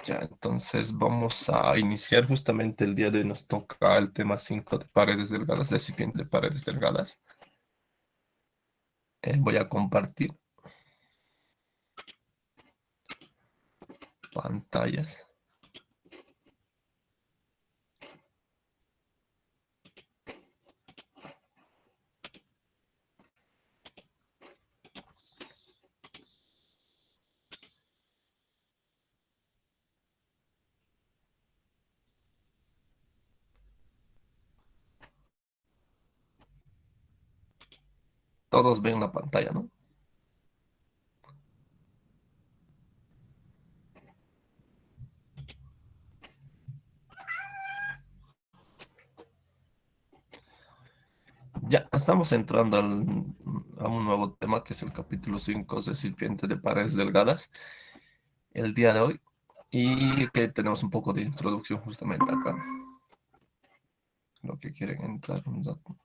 Ya, entonces vamos a iniciar justamente el día de hoy. Nos toca el tema 5 de paredes delgadas, recipiente de paredes delgadas. Voy a compartir pantallas. Todos ven la pantalla, ¿no? Ya, estamos entrando a un nuevo tema que es el capítulo 5, recipiente de paredes delgadas, el día de hoy. Y que tenemos un poco de introducción justamente acá. Lo que quieren entrar un dato.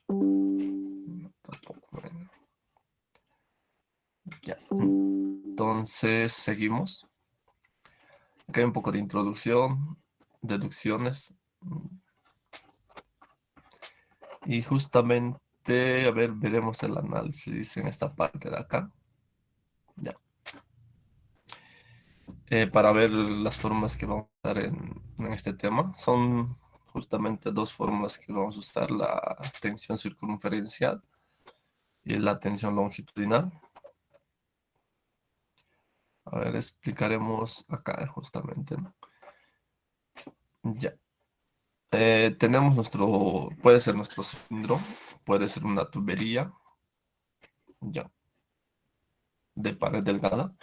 No, tampoco, bueno. Ya, entonces seguimos. Acá hay un poco de introducción, deducciones. Y justamente, a ver, veremos el análisis en esta parte de acá. Ya. Para ver las formas que vamos a usar en este tema. Son justamente dos fórmulas que vamos a usar, la tensión circunferencial y la tensión longitudinal. A ver, explicaremos acá justamente, ¿no? Ya. Tenemos puede ser nuestro cilindro, puede ser una tubería, ya, de pared delgada.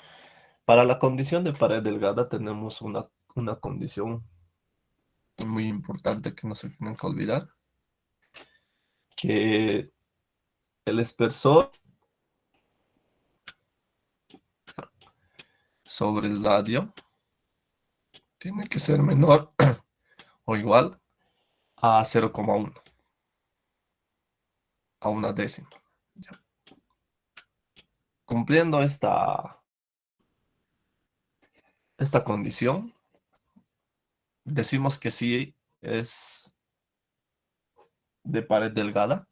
Para la condición de pared delgada tenemos una condición muy importante que no se tienen que olvidar, que el espesor sobre el radio tiene que ser menor o igual a 0,1, a una décima. Ya. Cumpliendo esta condición, decimos que sí es de pared delgada,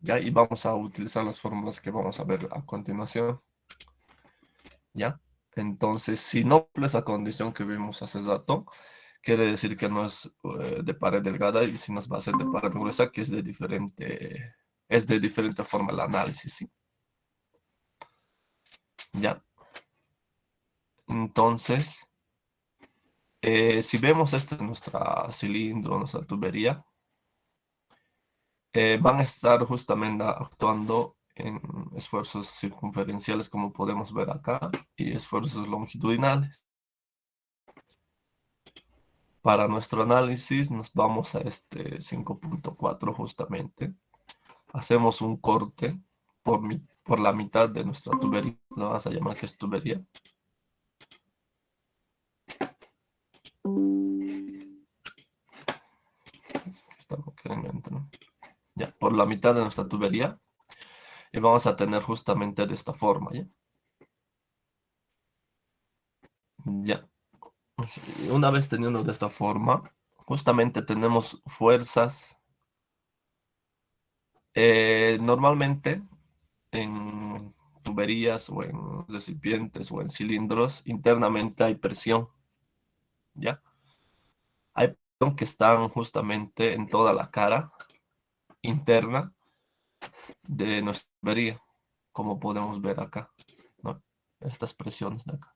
¿ya? Y vamos a utilizar las fórmulas que vamos a ver a continuación, ¿ya? Entonces, si no cumple esa condición que vimos hace rato, quiere decir que no es de pared delgada, y si nos va a ser de pared gruesa, que es de diferente forma el análisis, ¿sí? ¿Ya? Entonces, si vemos esto en nuestra cilindro, nuestra tubería, van a estar justamente actuando en esfuerzos circunferenciales, como podemos ver acá, y esfuerzos longitudinales. Para nuestro análisis nos vamos a este 5.4 justamente. Hacemos un corte por la mitad de nuestra tubería. Lo vamos a llamar que es tubería. Está queriendo entrar. Ya, por la mitad de nuestra tubería. Y vamos a tener justamente de esta forma, ¿ya? Ya. Y una vez teniendo de esta forma, justamente tenemos fuerzas. Normalmente en tuberías o en recipientes o en cilindros, internamente hay presión, ¿ya? Hay presión que están justamente en toda la cara interna de nuestra tubería, como podemos ver acá, ¿no? Estas presiones de acá.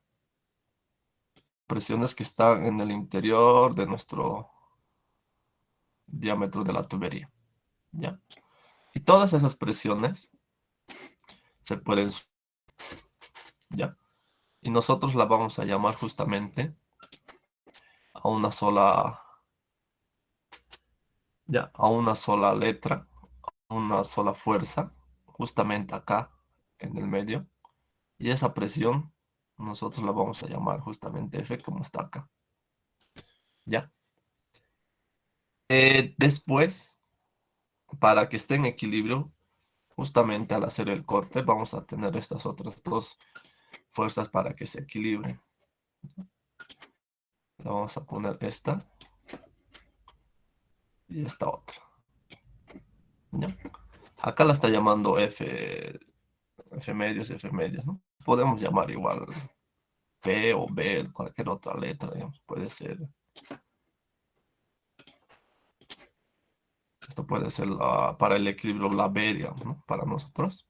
Presiones que están en el interior de nuestro diámetro de la tubería, ¿ya? Y todas esas presiones se pueden, ¿ya? Y nosotros la vamos a llamar justamente a una sola, ya, a una sola letra, a una sola fuerza, justamente acá en el medio. Y esa presión nosotros la vamos a llamar justamente F, como está acá, ¿ya? Después, para que esté en equilibrio, justamente al hacer el corte vamos a tener estas otras dos fuerzas para que se equilibren. Le vamos a poner esta y esta otra. ¿Ya? Acá la está llamando F medios, F medios, ¿no? Podemos llamar igual P o B, cualquier otra letra, digamos. Puede ser. Esto puede ser para el equilibrio la B, digamos, ¿no? Para nosotros,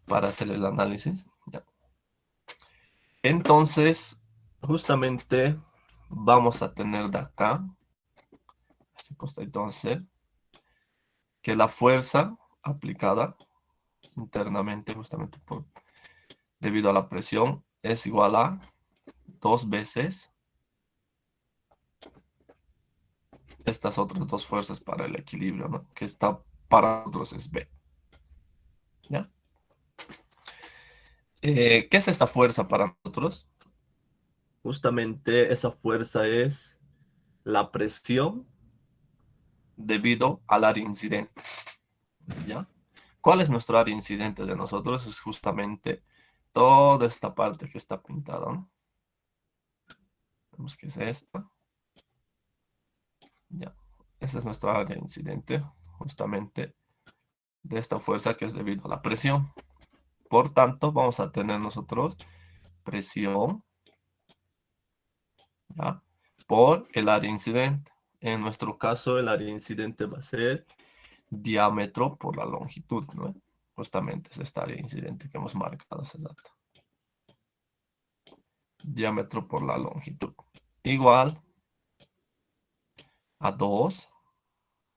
para hacer el análisis. ¿Ya? Entonces, justamente vamos a tener de acá, este costadito va a ser, que la fuerza aplicada internamente, justamente debido a la presión, es igual a 2 veces estas otras dos fuerzas para el equilibrio, ¿no? Que está para nosotros es B. ¿Ya? ¿Qué es esta fuerza para nosotros? Justamente esa fuerza es la presión debido al área incidente. ¿Ya? ¿Cuál es nuestro área incidente de nosotros? Es justamente toda esta parte que está pintada, ¿no? Vemos que es esta. Ya. Esa es nuestra área incidente, justamente de esta fuerza que es debido a la presión. Por tanto, vamos a tener nosotros presión, ¿ya? Por el área incidente. En nuestro caso, el área incidente va a ser diámetro por la longitud, ¿no? Justamente es esta área incidente que hemos marcado hace rato. Diámetro por la longitud. Igual a 2,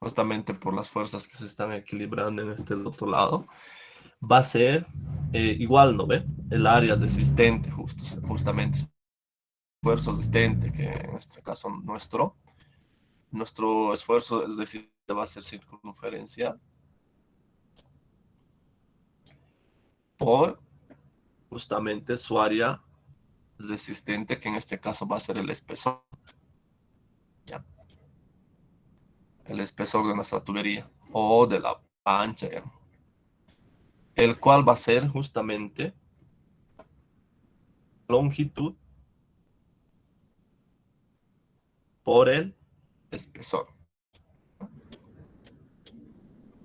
justamente por las fuerzas que se están equilibrando en este otro lado, va a ser igual, ¿no ve? El área resistente, justamente, esfuerzo resistente, que en este caso nuestro esfuerzo es decir, va a ser circunferencial por justamente su área resistente, que en este caso va a ser el espesor, ¿ya? El espesor de nuestra tubería o de la ancha, ¿ya? El cual va a ser justamente longitud por el espesor.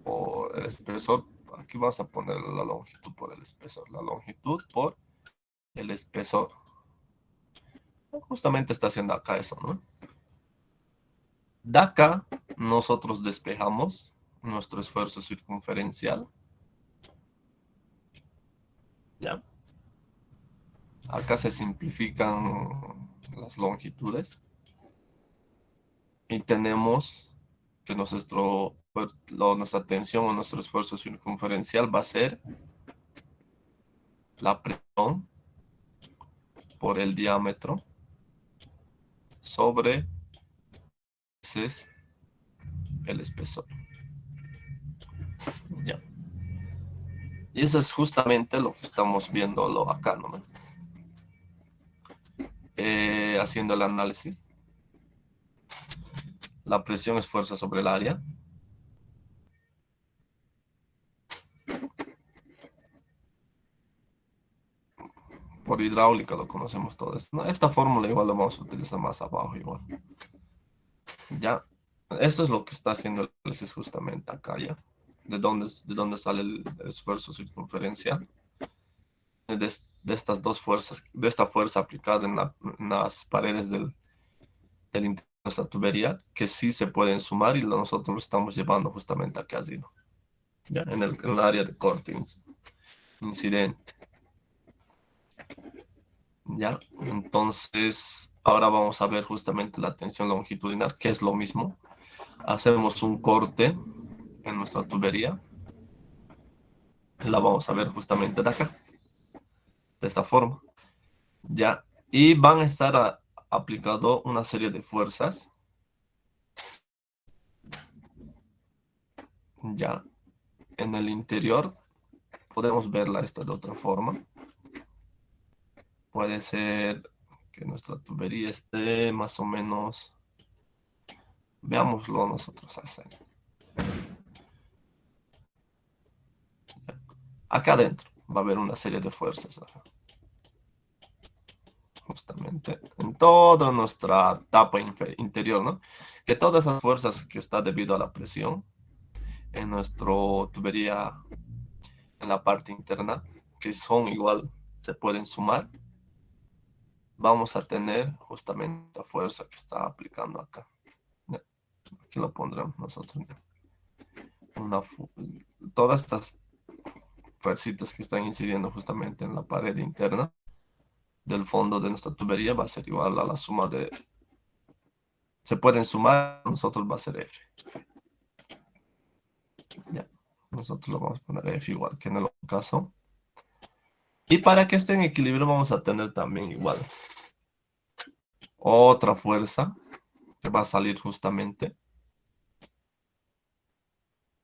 O el espesor, aquí vas a poner la longitud por el espesor. La longitud por el espesor. Justamente está haciendo acá eso, ¿no? De acá nosotros despejamos nuestro esfuerzo circunferencial. ¿Ya? Acá se simplifican las longitudes. Y tenemos que nuestra tensión o nuestro esfuerzo circunferencial va a ser la presión por el diámetro sobre el espesor. Ya. Y eso es justamente lo que estamos viendo acá, ¿no? Haciendo el análisis. La presión es fuerza sobre el área. Por hidráulica lo conocemos todos. Esta fórmula igual la vamos a utilizar más abajo igual. Ya. Eso es lo que está haciendo el análisis justamente acá, ¿ya? ¿De dónde sale el esfuerzo circunferencial? De estas dos fuerzas, de esta fuerza aplicada en las paredes del interior de nuestra tubería, que sí se pueden sumar y nosotros lo estamos llevando justamente acá, así, ¿no? Ya, en el área de corte incidente. Ya, entonces ahora vamos a ver justamente la tensión longitudinal, que es lo mismo. Hacemos un corte en nuestra tubería. La vamos a ver justamente de acá, de esta forma. Ya, y van a estar aplicado una serie de fuerzas. Ya, en el interior podemos verla esta de otra forma. Puede ser que nuestra tubería esté más o menos, veámoslo nosotros así. Acá adentro va a haber una serie de fuerzas, ajá, justamente en toda nuestra tapa interior, ¿no? Que todas esas fuerzas que está debido a la presión en nuestra tubería en la parte interna, que son igual, se pueden sumar, vamos a tener justamente la fuerza que está aplicando acá. Ya, aquí lo pondremos nosotros. Ya. Una todas estas fuercitas que están incidiendo justamente en la pared interna del fondo de nuestra tubería va a ser igual a la suma de... Se pueden sumar, nosotros va a ser F. Ya. Nosotros lo vamos a poner F igual que en el otro caso. Y para que esté en equilibrio vamos a tener también igual otra fuerza que va a salir justamente.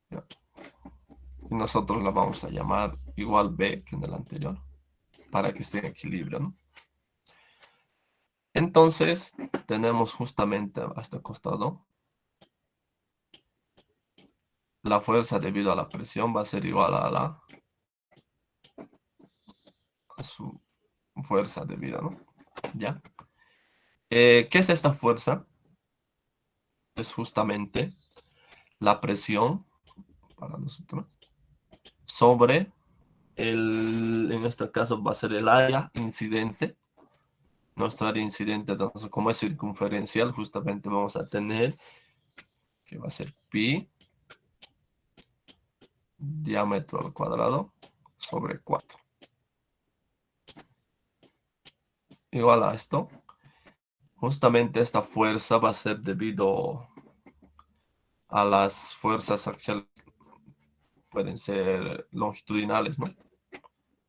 ¿Ya? Y nosotros la vamos a llamar igual B que en el anterior, para que esté en equilibrio, ¿no? Entonces, tenemos justamente a este costado, la fuerza debido a la presión va a ser igual a su fuerza debida, ¿no? ¿Ya? ¿Qué es esta fuerza? Es justamente la presión para nosotros sobre en este caso va a ser el área incidente. Nuestra área incidente, entonces, como es circunferencial, justamente vamos a tener que va a ser pi diámetro al cuadrado sobre 4. Igual a esto. Justamente esta fuerza va a ser debido a las fuerzas axiales, pueden ser longitudinales, ¿no?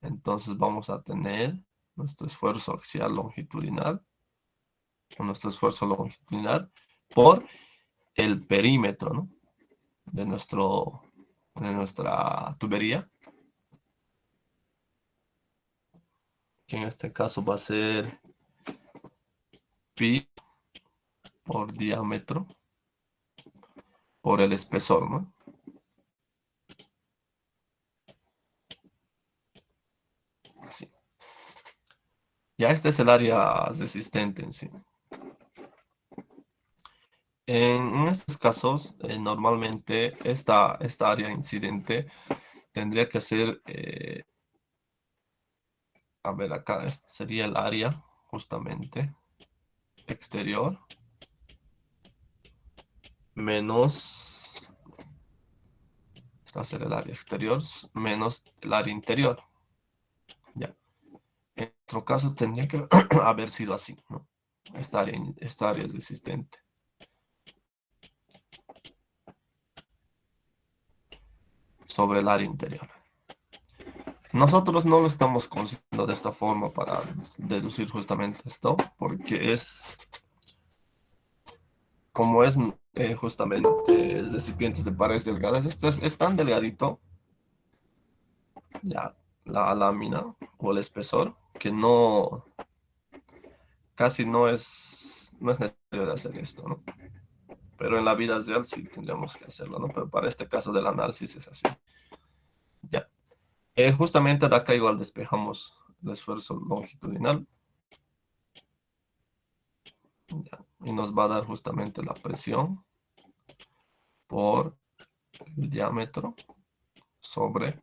Entonces vamos a tener nuestro esfuerzo axial longitudinal, o nuestro esfuerzo longitudinal por el perímetro, ¿no? de nuestra tubería, que en este caso va a ser pi por diámetro por el espesor, ¿no? Así. Ya este es el área resistente en sí. En estos casos, normalmente esta área incidente tendría que ser, a ver acá, este sería el área justamente exterior menos, esta va a ser el área exterior menos el área interior. Ya. En otro caso tendría que haber sido así, ¿no? Esta área es resistente sobre el área interior. Nosotros no lo estamos considerando de esta forma para deducir justamente esto, porque como es justamente recipientes de paredes delgadas, esto es tan delgadito, ya, la lámina o el espesor, que casi no es necesario de hacer esto, ¿no? Pero en la vida real sí tendríamos que hacerlo, ¿no? Pero para este caso del análisis es así. Ya. Justamente de acá igual despejamos el esfuerzo longitudinal. Ya, y nos va a dar justamente la presión por el diámetro sobre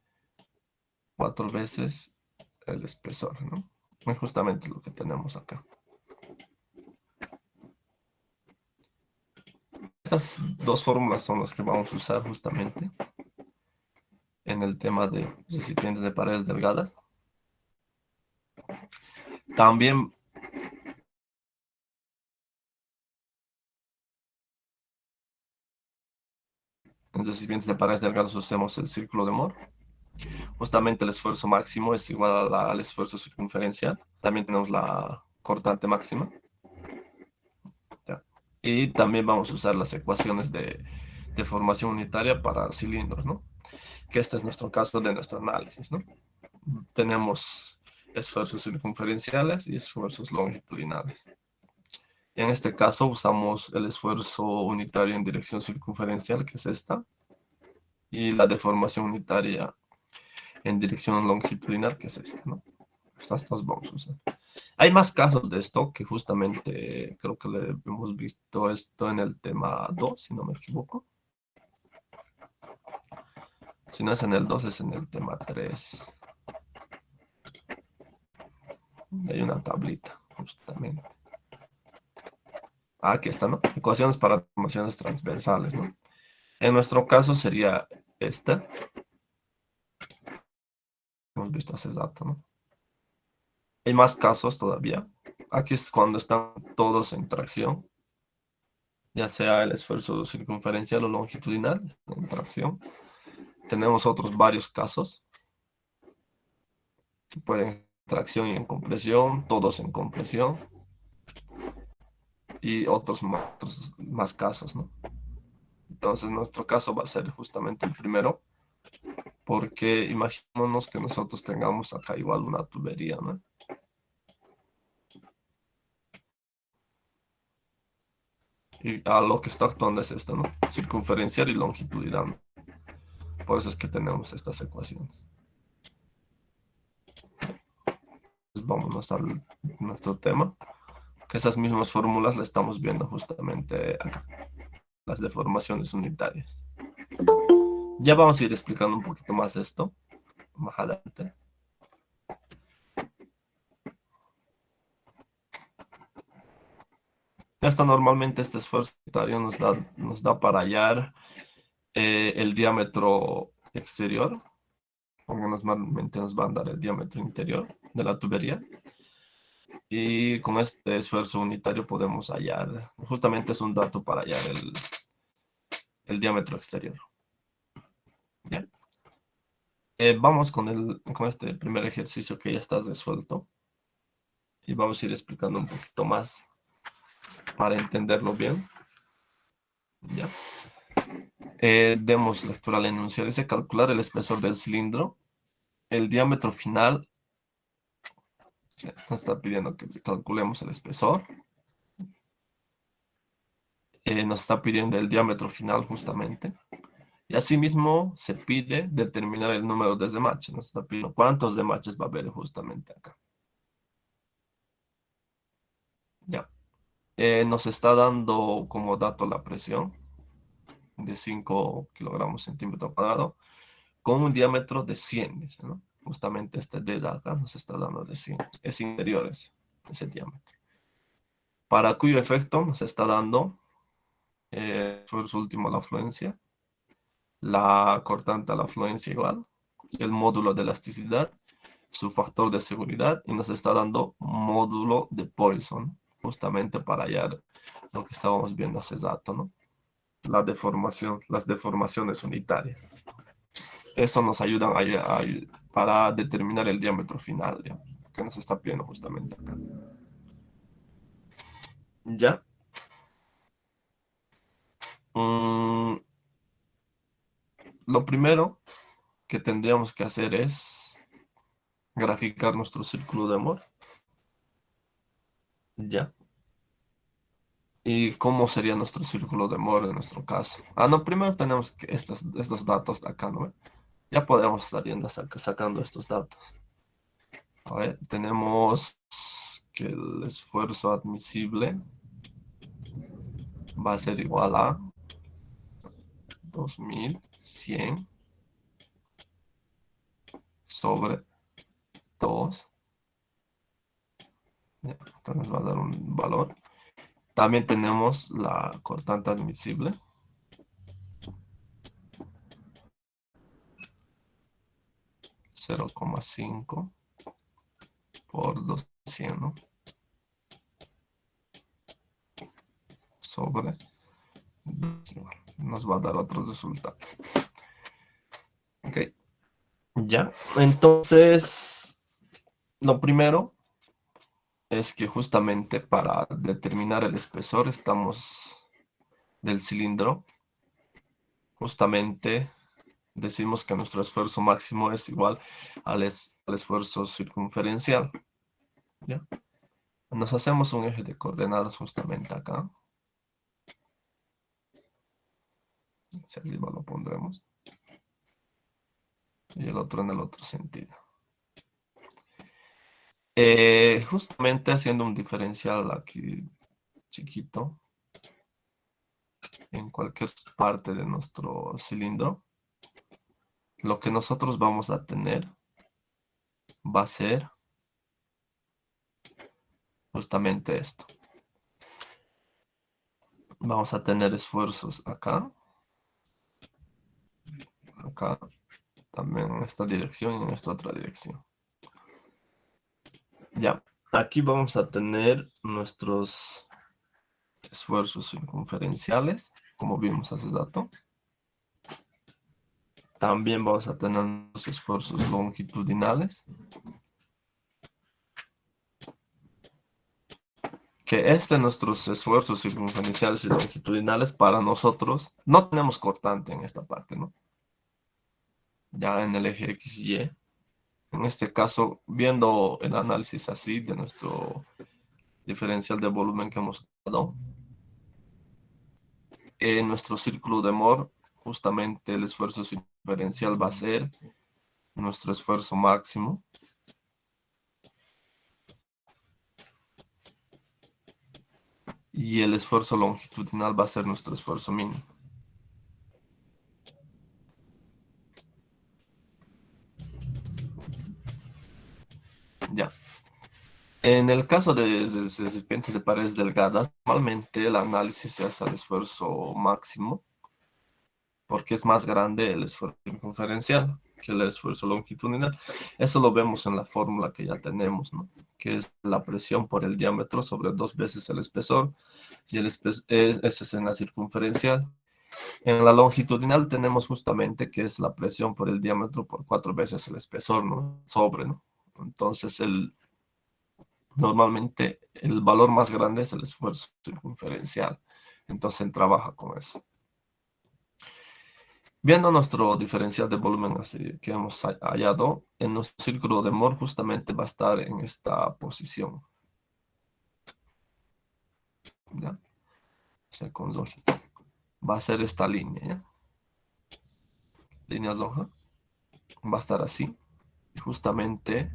4 veces el espesor, ¿no? Es justamente lo que tenemos acá. Estas dos fórmulas son las que vamos a usar justamente en el tema de recipientes de paredes delgadas. También en recipientes de paredes delgadas usemos el círculo de Moore. Justamente el esfuerzo máximo es igual al esfuerzo circunferencial. También tenemos la cortante máxima. ¿Ya? Y también vamos a usar las ecuaciones de formación unitaria para cilindros, ¿no? Que este es nuestro caso de nuestro análisis, ¿no? Tenemos esfuerzos circunferenciales y esfuerzos longitudinales. En este caso usamos el esfuerzo unitario en dirección circunferencial, que es esta, y la deformación unitaria en dirección longitudinal, que es esta, ¿no? Estas dos vamos a usar. Hay más casos de esto que justamente creo que le hemos visto esto en el tema 2, si no me equivoco. Si no es en el 2, es en el tema 3. Hay una tablita, justamente. Aquí está, ¿no? Ecuaciones para deformaciones transversales, ¿no? En nuestro caso sería esta. Hemos visto hace dato, ¿no? Hay más casos todavía. Aquí es cuando están todos en tracción, ya sea el esfuerzo circunferencial o longitudinal en tracción. Tenemos otros varios casos que pueden en tracción y en compresión, todos en compresión, y otros más casos, ¿no? Entonces, nuestro caso va a ser justamente el primero, porque imaginémonos que nosotros tengamos acá igual una tubería, ¿no? Y a lo que está actuando es esto, ¿no? Circunferencial y longitudinal. Por eso es que tenemos estas ecuaciones. Pues vámonos a nuestro tema, que esas mismas fórmulas las estamos viendo justamente acá, las deformaciones unitarias. Ya vamos a ir explicando un poquito más esto, más adelante. Normalmente este esfuerzo unitario nos da para hallar el diámetro exterior, porque normalmente nos va a dar el diámetro interior de la tubería. Y con este esfuerzo unitario podemos hallar, justamente es un dato para hallar el diámetro exterior. ¿Ya? Vamos con este primer ejercicio que ya está resuelto. Y vamos a ir explicando un poquito más para entenderlo bien. ¿Ya? Demos lectura al enunciado. Dice calcular el espesor del cilindro. El diámetro final. Nos está pidiendo que calculemos el espesor. Nos está pidiendo el diámetro final justamente. Y asimismo se pide determinar el número de desmaches. Nos está pidiendo cuántos desmaches va a haber justamente acá. Ya. Nos está dando como dato la presión de 5 kilogramos centímetro cuadrado con un diámetro de 100, dice, ¿no? Justamente este D de acá nos está dando de 100. Es interior ese diámetro. Para cuyo efecto nos está dando esfuerzo último a la afluencia, la cortante a la afluencia igual, el módulo de elasticidad, su factor de seguridad, y nos está dando módulo de Poisson, justamente para hallar lo que estábamos viendo hace rato, ¿no? Las deformaciones unitarias. Eso nos ayuda para determinar el diámetro final, ¿ya? Que nos está pidiendo justamente acá. ¿Ya? Mm, lo primero que tendríamos que hacer es graficar nuestro círculo de Moore. ¿Ya? ¿Y cómo sería nuestro círculo de Moore en nuestro caso? No, primero tenemos que estos datos de acá, ¿no? Ya podemos estar yendo sacando estos datos. A ver, tenemos que el esfuerzo admisible va a ser igual a 2100 sobre 2. Entonces nos va a dar un valor. También tenemos la cortante admisible. 0,5 por 200, ¿no? Sobre 2. Nos va a dar otro resultado. Ok. Ya. Entonces, lo primero es que justamente para determinar el espesor del cilindro, justamente decimos que nuestro esfuerzo máximo es igual al esfuerzo circunferencial. ¿Ya? Nos hacemos un eje de coordenadas justamente acá. Si así lo pondremos. y el otro en el otro sentido. Justamente haciendo un diferencial aquí chiquito en cualquier parte de nuestro cilindro, lo que nosotros vamos a tener va a ser justamente esto. Vamos a tener esfuerzos acá, acá, también en esta dirección y en esta otra dirección. Ya, aquí vamos a tener nuestros esfuerzos circunferenciales, como vimos hace rato. También vamos a tener los esfuerzos longitudinales. Que nuestros esfuerzos circunferenciales y longitudinales para nosotros, no tenemos cortante en esta parte, ¿no? Ya en el eje X y Y. En este caso, viendo el análisis así de nuestro diferencial de volumen que hemos dado, en nuestro círculo de Moore, justamente el esfuerzo circunferencial va a ser nuestro esfuerzo máximo. Y el esfuerzo longitudinal va a ser nuestro esfuerzo mínimo. Ya. En el caso de serpientes de paredes delgadas, normalmente el análisis se hace al esfuerzo máximo, porque es más grande el esfuerzo circunferencial que el esfuerzo longitudinal. Eso lo vemos en la fórmula que ya tenemos, ¿no? Que es la presión por el diámetro sobre 2 veces el espesor, y ese es en la circunferencial. En la longitudinal tenemos justamente que es la presión por el diámetro por 4 veces el espesor, ¿no? Sobre, ¿no? Entonces, normalmente el valor más grande es el esfuerzo circunferencial. Entonces, trabaja con eso. Viendo nuestro diferencial de volumen así que hemos hallado, en nuestro círculo de Moore justamente va a estar en esta posición. ¿Ya? O sea, con longitud. Va a ser esta línea, ¿ya? Línea roja. Va a estar así. Y justamente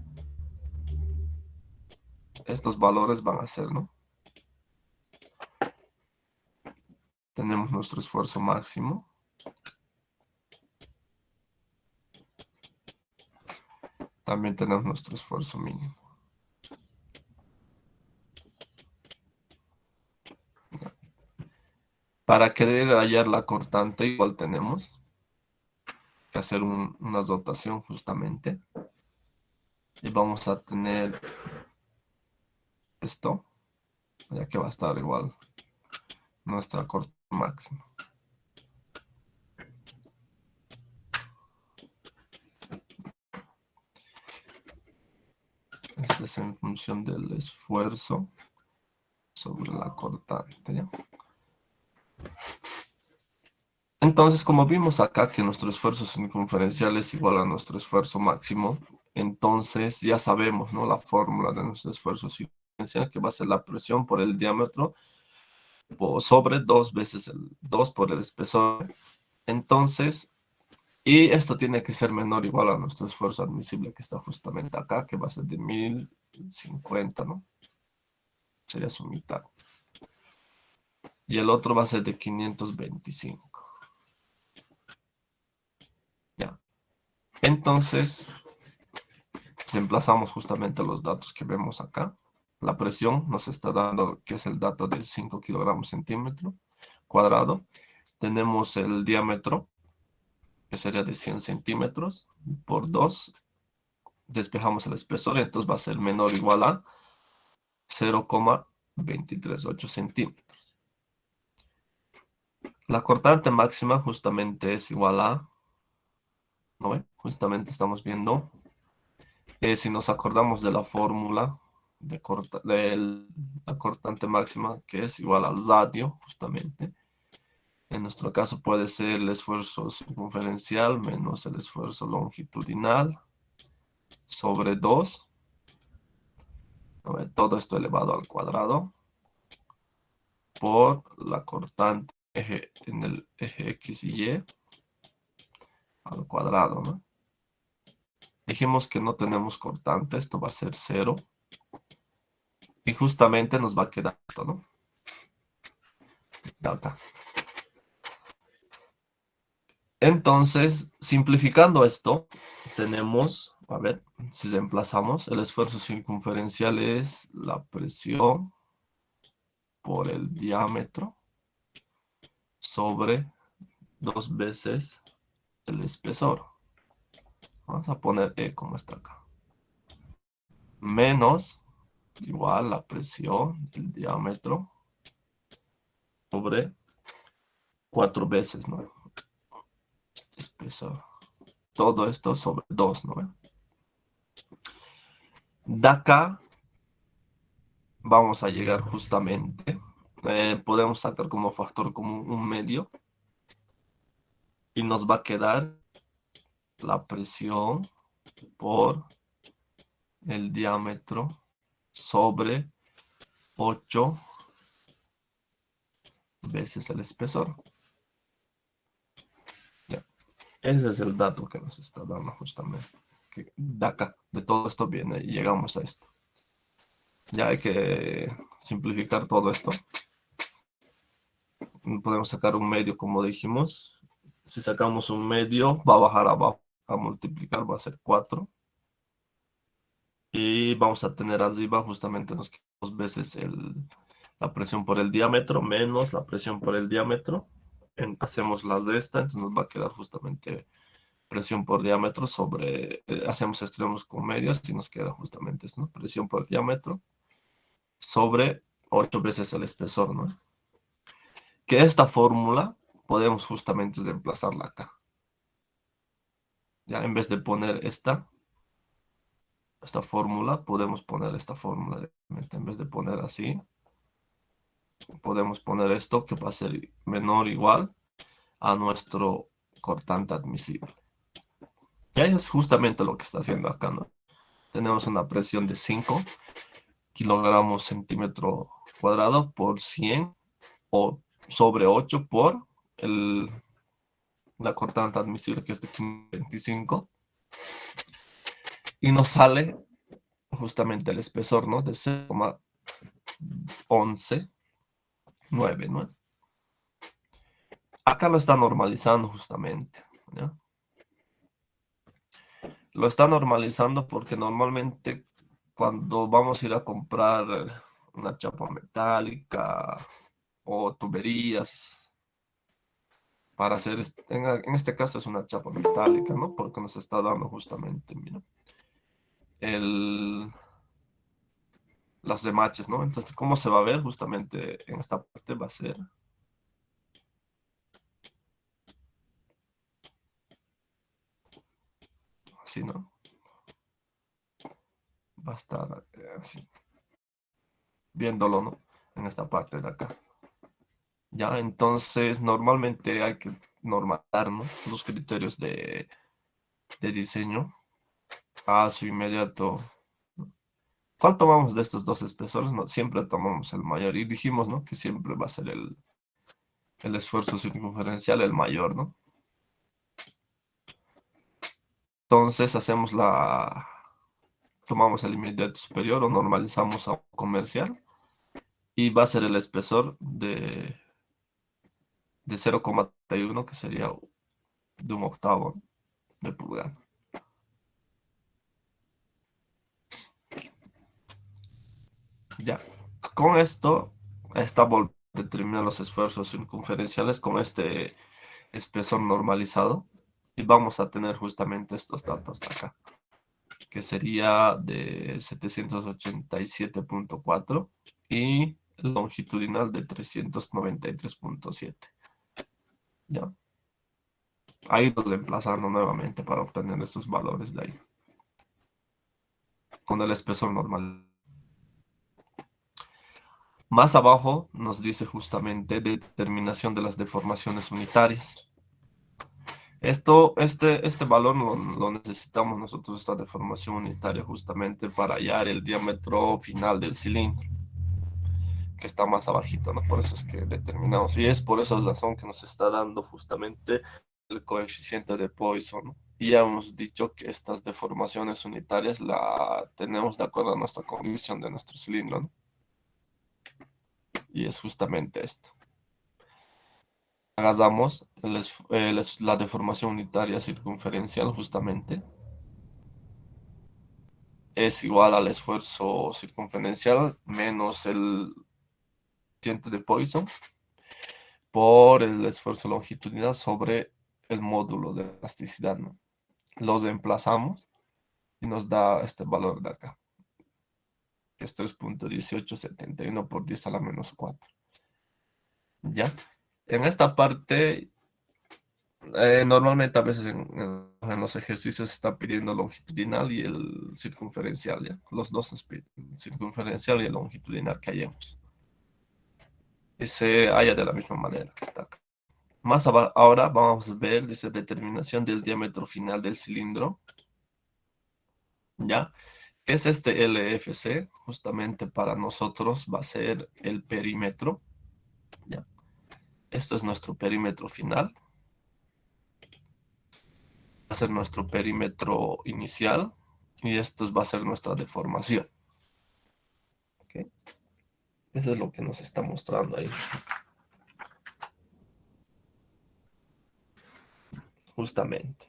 estos valores van a ser, ¿no? Tenemos nuestro esfuerzo máximo. También tenemos nuestro esfuerzo mínimo. Para querer hallar la cortante, igual tenemos que hacer una dotación justamente. Y vamos a tener esto, ya que va a estar igual nuestra corta máxima. Este es en función del esfuerzo sobre la cortante, ¿ya? Entonces, como vimos acá que nuestro esfuerzo circunferencial es igual a nuestro esfuerzo máximo, entonces ya sabemos, ¿no? La fórmula de nuestro esfuerzo circunferencial, que va a ser la presión por el diámetro sobre 2 veces el 2 por el espesor. Entonces, y esto tiene que ser menor o igual a nuestro esfuerzo admisible que está justamente acá, que va a ser de 1050, ¿no? Sería su mitad. Y el otro va a ser de 525. Ya. Entonces, emplazamos justamente los datos que vemos acá. La presión nos está dando, que es el dato de 5 kilogramos centímetro cuadrado. Tenemos el diámetro, que sería de 100 centímetros por 2. Despejamos el espesor, entonces va a ser menor o igual a 0,238 centímetros. La cortante máxima justamente es igual a, ¿no ve? Justamente estamos viendo, si nos acordamos de la fórmula de la cortante máxima, que es igual al radio, justamente. En nuestro caso puede ser el esfuerzo circunferencial menos el esfuerzo longitudinal sobre 2. ¿No ve? Todo esto elevado al cuadrado por la cortante en el eje X y Y al cuadrado, ¿no? Dijimos que no tenemos cortante, esto va a ser 0. Y justamente nos va a quedar esto, ¿no? De acá. Entonces, simplificando esto, tenemos, a ver, si reemplazamos, el esfuerzo circunferencial es la presión por el diámetro sobre 2 veces el espesor. Vamos a poner E como está acá. Menos, igual la presión del diámetro sobre 4 veces, ¿no? Espesor. Todo esto sobre 2, ¿no? De acá vamos a llegar justamente, podemos sacar como factor común un medio y nos va a quedar la presión por el diámetro sobre 8 veces el espesor. Ya. Ese es el dato que nos está dando justamente. Que de acá, de todo esto viene y llegamos a esto. Ya hay que simplificar todo esto. Podemos sacar un medio como dijimos. Si sacamos un medio, va a bajar abajo a multiplicar, va a ser 4. Y vamos a tener arriba justamente nos queda 2 veces la presión por el diámetro menos la presión por el diámetro. Hacemos las de esta, entonces nos va a quedar justamente presión por diámetro sobre, hacemos extremos con medios y nos queda justamente eso, ¿no? Presión por diámetro sobre 8 veces el espesor, ¿no? Que esta fórmula podemos justamente reemplazarla acá. Ya en vez de poner esta fórmula, podemos poner esta fórmula. En vez de poner así, podemos poner esto que va a ser menor o igual a nuestro cortante admisible. Y ahí es justamente lo que está haciendo acá, ¿no? Tenemos una presión de 5 kilogramos centímetro cuadrado por 100 o sobre 8 por la cortante admisible que es de 25 y nos sale justamente el espesor, ¿no? De 0,119, ¿no? Acá lo está normalizando justamente, ¿ya? Lo está normalizando porque normalmente cuando vamos a ir a comprar una chapa metálica o tuberías para hacer, en este caso es una chapa metálica, ¿no? Porque nos está dando justamente, mira, el, las remaches, ¿no? Entonces, ¿cómo se va a ver? Justamente en esta parte va a ser así, ¿no? Va a estar así, viéndolo, ¿no? En esta parte de acá. Ya, entonces normalmente hay que normalizar, ¿no? Los criterios de diseño a su inmediato. ¿Cuál tomamos de estos dos espesores? No, siempre tomamos el mayor y dijimos, ¿no? Que siempre va a ser el esfuerzo circunferencial el mayor, ¿no? Entonces tomamos el inmediato superior o normalizamos a un comercial y va a ser el espesor de 0,31 que sería de un octavo de pulgada. Ya, con esto está determinar los esfuerzos circunferenciales con este espesor normalizado y vamos a tener justamente estos datos de acá, que sería de 787,4 y longitudinal de 393,7. ¿Ya? Ahí los reemplazando nuevamente para obtener estos valores de ahí, con el espesor normal. Más abajo nos dice justamente determinación de las deformaciones unitarias. Este valor lo necesitamos nosotros, esta deformación unitaria, justamente para hallar el diámetro final del cilindro, que está más abajito, ¿no? Por eso es que determinamos. Y es por esa razón que nos está dando justamente el coeficiente de Poisson, ¿no? Y ya hemos dicho que estas deformaciones unitarias la tenemos de acuerdo a nuestra condición de nuestro cilindro, ¿no? Y es justamente esto. Hagamos la deformación unitaria circunferencial justamente. Es igual al esfuerzo circunferencial menos el coeficiente de Poisson por el esfuerzo longitudinal sobre el módulo de elasticidad, ¿no? Los emplazamos y nos da este valor de acá, que es 3,1871 por 10 a la menos 4. ¿Ya? En esta parte, normalmente a veces en los ejercicios se está pidiendo longitudinal y el circunferencial, ¿ya? Los dos nos piden, el circunferencial y el longitudinal que hallemos. Y se halla de la misma manera que está acá. Ahora vamos a ver, dice, determinación del diámetro final del cilindro, ¿ya? ¿Qué es este LFC? Justamente para nosotros va a ser el perímetro, ¿ya? Esto es nuestro perímetro final, va a ser nuestro perímetro inicial y esto va a ser nuestra deformación, ¿ok? Eso es lo que nos está mostrando ahí, justamente.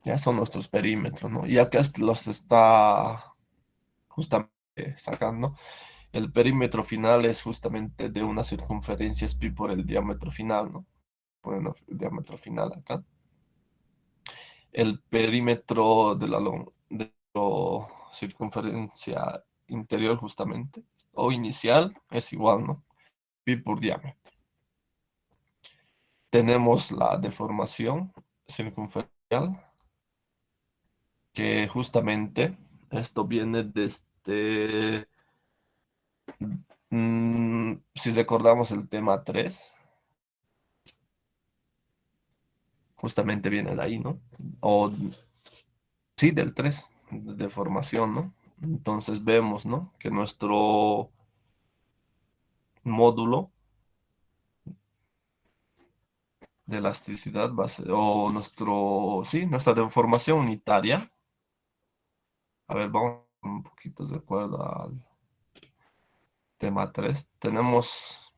Ya son nuestros perímetros, ¿no? Y acá los está justamente sacando. El perímetro final es justamente de una circunferencia es pi por el diámetro final, ¿no? Ponen el diámetro final acá. El perímetro de la circunferencia interior justamente, o inicial, es igual, ¿no? Pi por diámetro. Tenemos la deformación circunferencial, que justamente esto viene desde, si recordamos el tema 3 justamente viene de ahí, ¿no? O sí, del 3 de formación, ¿no? Entonces vemos, ¿no? Que nuestro módulo de elasticidad va a ser, o sí, nuestra deformación unitaria. A ver, vamos un poquito de acuerdo al tema 3. Tenemos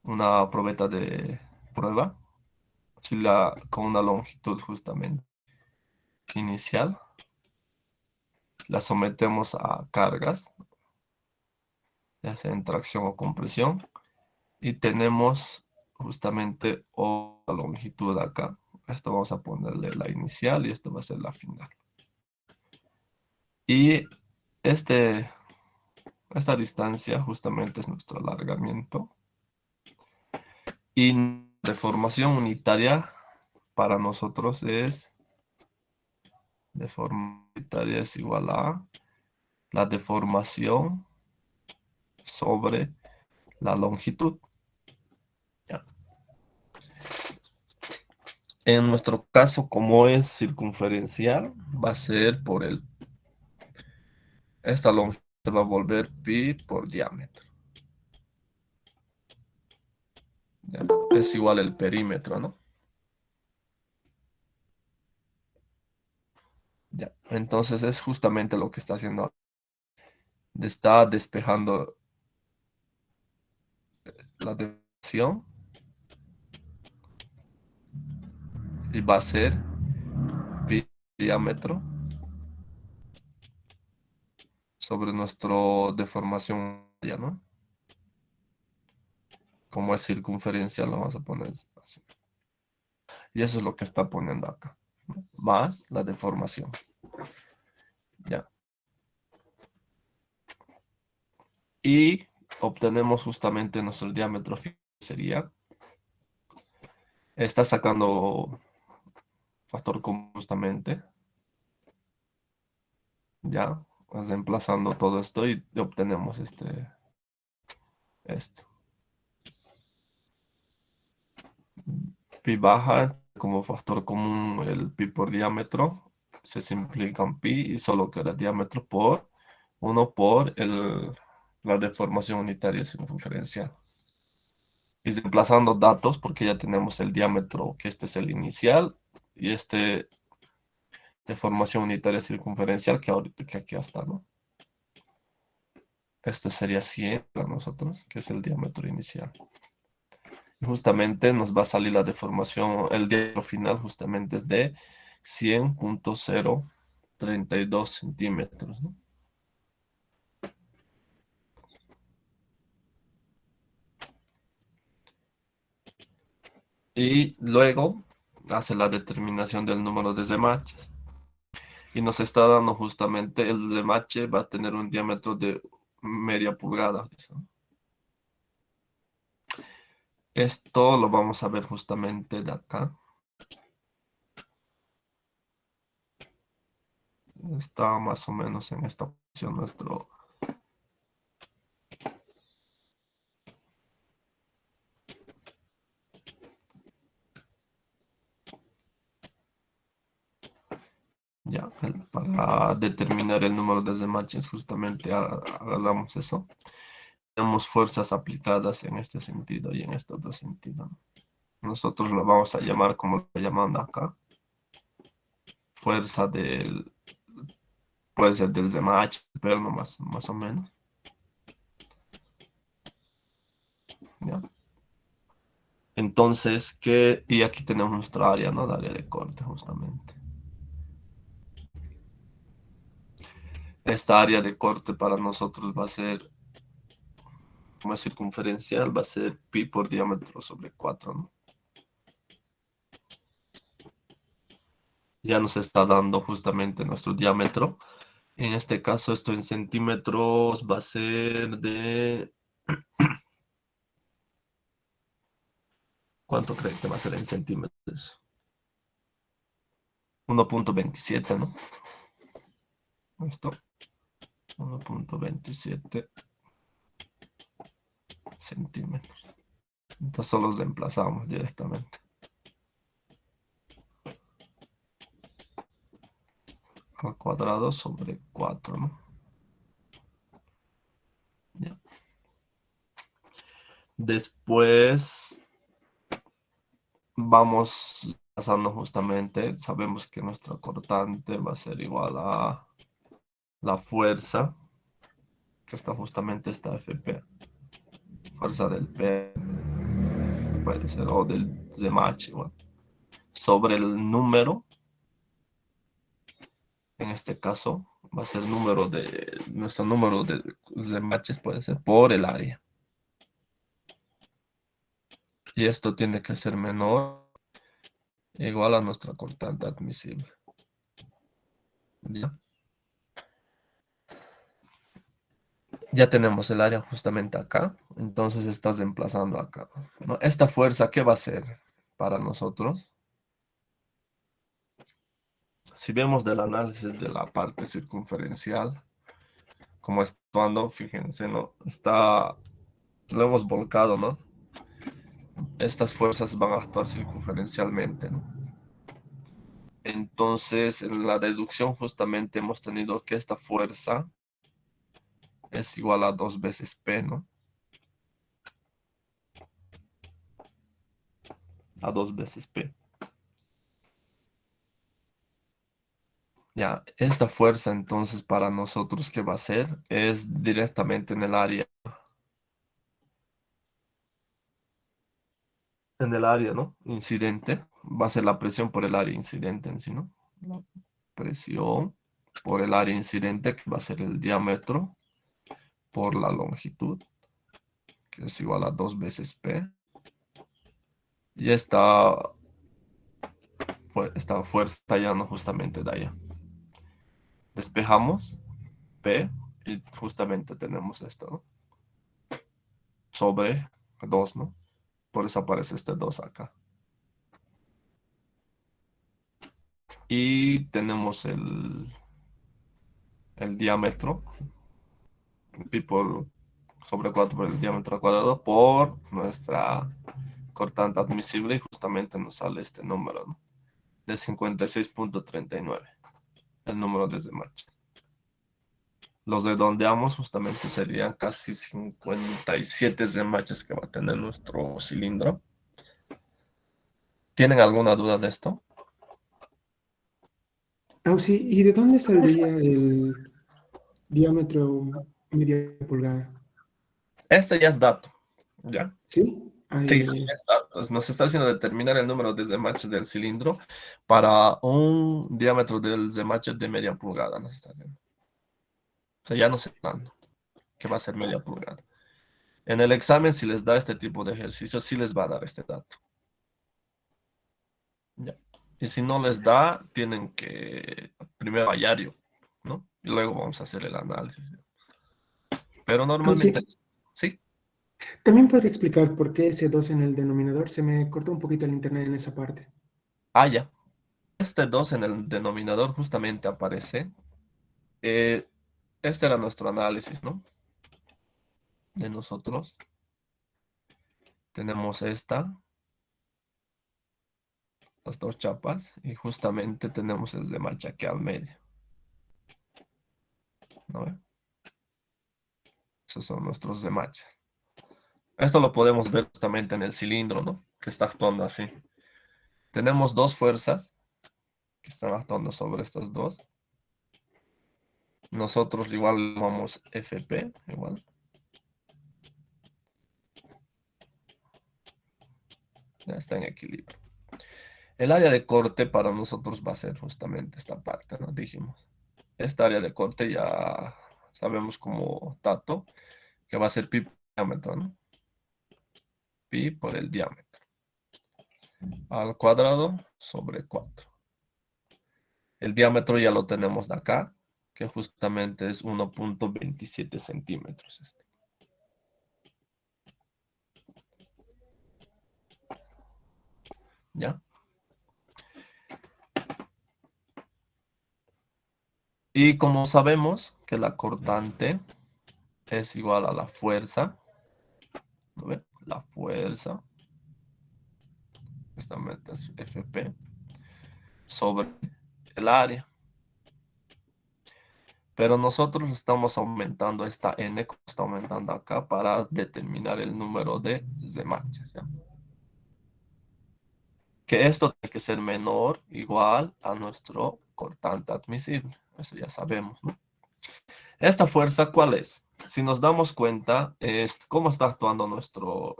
una probeta de prueba, con una longitud justamente inicial. La sometemos a cargas, ya sea en tracción o compresión. Y tenemos justamente otra longitud acá. Esto vamos a ponerle la inicial y esto va a ser la final. Y este, esta distancia justamente es nuestro alargamiento. Y deformación unitaria para nosotros es, deformación unitaria es igual a la deformación sobre la longitud. Ya. En nuestro caso, como es circunferencial, va a ser por esta longitud se va a volver pi por diámetro. ¿Ya? Es igual el perímetro, ¿no? Ya. Entonces es justamente lo que está haciendo. Está despejando la deformación y va a ser pi diámetro sobre nuestro deformación, ¿ya no? Como es circunferencial, lo vamos a poner así. Y eso es lo que está poniendo acá, ¿no? Más la deformación. Ya. Y obtenemos justamente nuestro diámetro final, sería, está sacando factor común justamente, ya, reemplazando todo esto y obtenemos esto. Pi baja como factor común el pi por diámetro, se simplifica un pi y solo queda diámetro por 1 por la deformación unitaria circunferencial. Y desplazando datos, porque ya tenemos el diámetro, que este es el inicial, y este deformación unitaria circunferencial, que ahorita que aquí está, ¿no? Esto sería 100 para nosotros, que es el diámetro inicial. Y justamente nos va a salir la deformación, el diámetro final justamente es de 100,032 centímetros, ¿no? Y luego hace la determinación del número de remaches. Y nos está dando justamente el remache va a tener un diámetro de media pulgada. Esto lo vamos a ver justamente de acá. Está más o menos en esta posición nuestro. Ya, para determinar el número de remaches, justamente hagamos eso. Tenemos fuerzas aplicadas en este sentido y en estos dos sentidos, ¿no? Nosotros lo vamos a llamar como lo llaman acá. Fuerza puede ser del remache, pero no más o menos. ¿Ya? Entonces, y aquí tenemos nuestra área, ¿no? La área de corte, justamente. Esta área de corte para nosotros va a ser, como es circunferencial, va a ser pi por diámetro sobre 4, ¿no? Ya nos está dando justamente nuestro diámetro. En este caso, esto en centímetros va a ser de... ¿Cuánto creen que va a ser en centímetros? 1,27, ¿no? Esto, 1,27 centímetros. Entonces solo los reemplazamos directamente. Al cuadrado sobre 4, ¿no? Ya. Después vamos pasando justamente, sabemos que nuestra cortante va a ser igual a la fuerza, que está justamente esta FP, fuerza del P, puede ser, o del remache, igual, sobre el número, en este caso, va a ser nuestro número de remaches puede ser por el área. Y esto tiene que ser menor, igual a nuestra cortante admisible. ¿Ya? Ya tenemos el área justamente acá, entonces estás emplazando acá, ¿no? Esta fuerza, ¿qué va a ser para nosotros? Si vemos del análisis de la parte circunferencial, como actuando, fíjense, ¿no? Lo hemos volcado, ¿no? Estas fuerzas van a actuar circunferencialmente, ¿no? Entonces, en la deducción justamente hemos tenido que esta fuerza es igual a 2 veces P, ¿no? A 2 veces P. Ya, esta fuerza entonces para nosotros, ¿qué va a ser? Es directamente en el área, ¿no? Incidente. Va a ser la presión por el área incidente en sí, ¿no? La presión por el área incidente, que va a ser el diámetro por la longitud, que es igual a 2 veces P. Y esta fuerza está hallando justamente de allá. Despejamos P y justamente tenemos esto, ¿no? Sobre 2, ¿no? Por eso aparece este 2 acá. Y tenemos el diámetro, pi por sobre 4 por el diámetro cuadrado por nuestra cortante admisible y justamente nos sale este número, ¿no? De 56,39, el número de Remache. Los redondeamos, justamente serían casi 57 remaches que va a tener nuestro cilindro. ¿Tienen alguna duda de esto? Ah, sí, ¿y de dónde saldría el diámetro media pulgada? Este ya es dato, ¿ya? ¿Sí? Ah, ya, Sí, ya, sí, ya. ya está. Entonces nos está haciendo determinar el número de remaches del cilindro para un diámetro del remache de media pulgada, nos está haciendo. O sea, ya nos está dando que va a ser media pulgada. En el examen, si les da este tipo de ejercicio, sí les va a dar este dato. ¿Ya? Y si no les da, tienen que primero hallarlo, ¿no? Y luego vamos a hacer el análisis. Pero Ah, normalmente, sí. sí. También podría explicar por qué ese 2 en el denominador. Se me cortó un poquito el internet en esa parte. Ah, ya. Este 2 en el denominador justamente aparece. eh, este era nuestro análisis, ¿no? De nosotros. Tenemos las dos chapas, y justamente tenemos el de machaque al medio, ¿no ve? Esos son nuestros remaches. Esto lo podemos ver justamente en el cilindro, ¿no? Que está actuando así. Tenemos dos fuerzas que están actuando sobre estas dos. Nosotros igual llamamos FP, igual. Ya está en equilibrio. El área de corte para nosotros va a ser justamente esta parte, ¿no? Dijimos. Esta área de corte ya sabemos como dato que va a ser pi por diámetro, ¿no? Pi por el diámetro al cuadrado sobre 4. El diámetro ya lo tenemos de acá, que justamente es 1,27 centímetros. ¿Ya? Y como sabemos que la cortante es igual a la fuerza, ¿no ve? La fuerza, justamente es FP, sobre el área. Pero nosotros estamos aumentando esta N, como está aumentando acá, para determinar el número de remaches, ¿ya? Que esto tiene que ser menor, igual a nuestro cortante admisible. Eso ya sabemos, ¿no? ¿Esta fuerza cuál es? Si nos damos cuenta, ¿cómo está actuando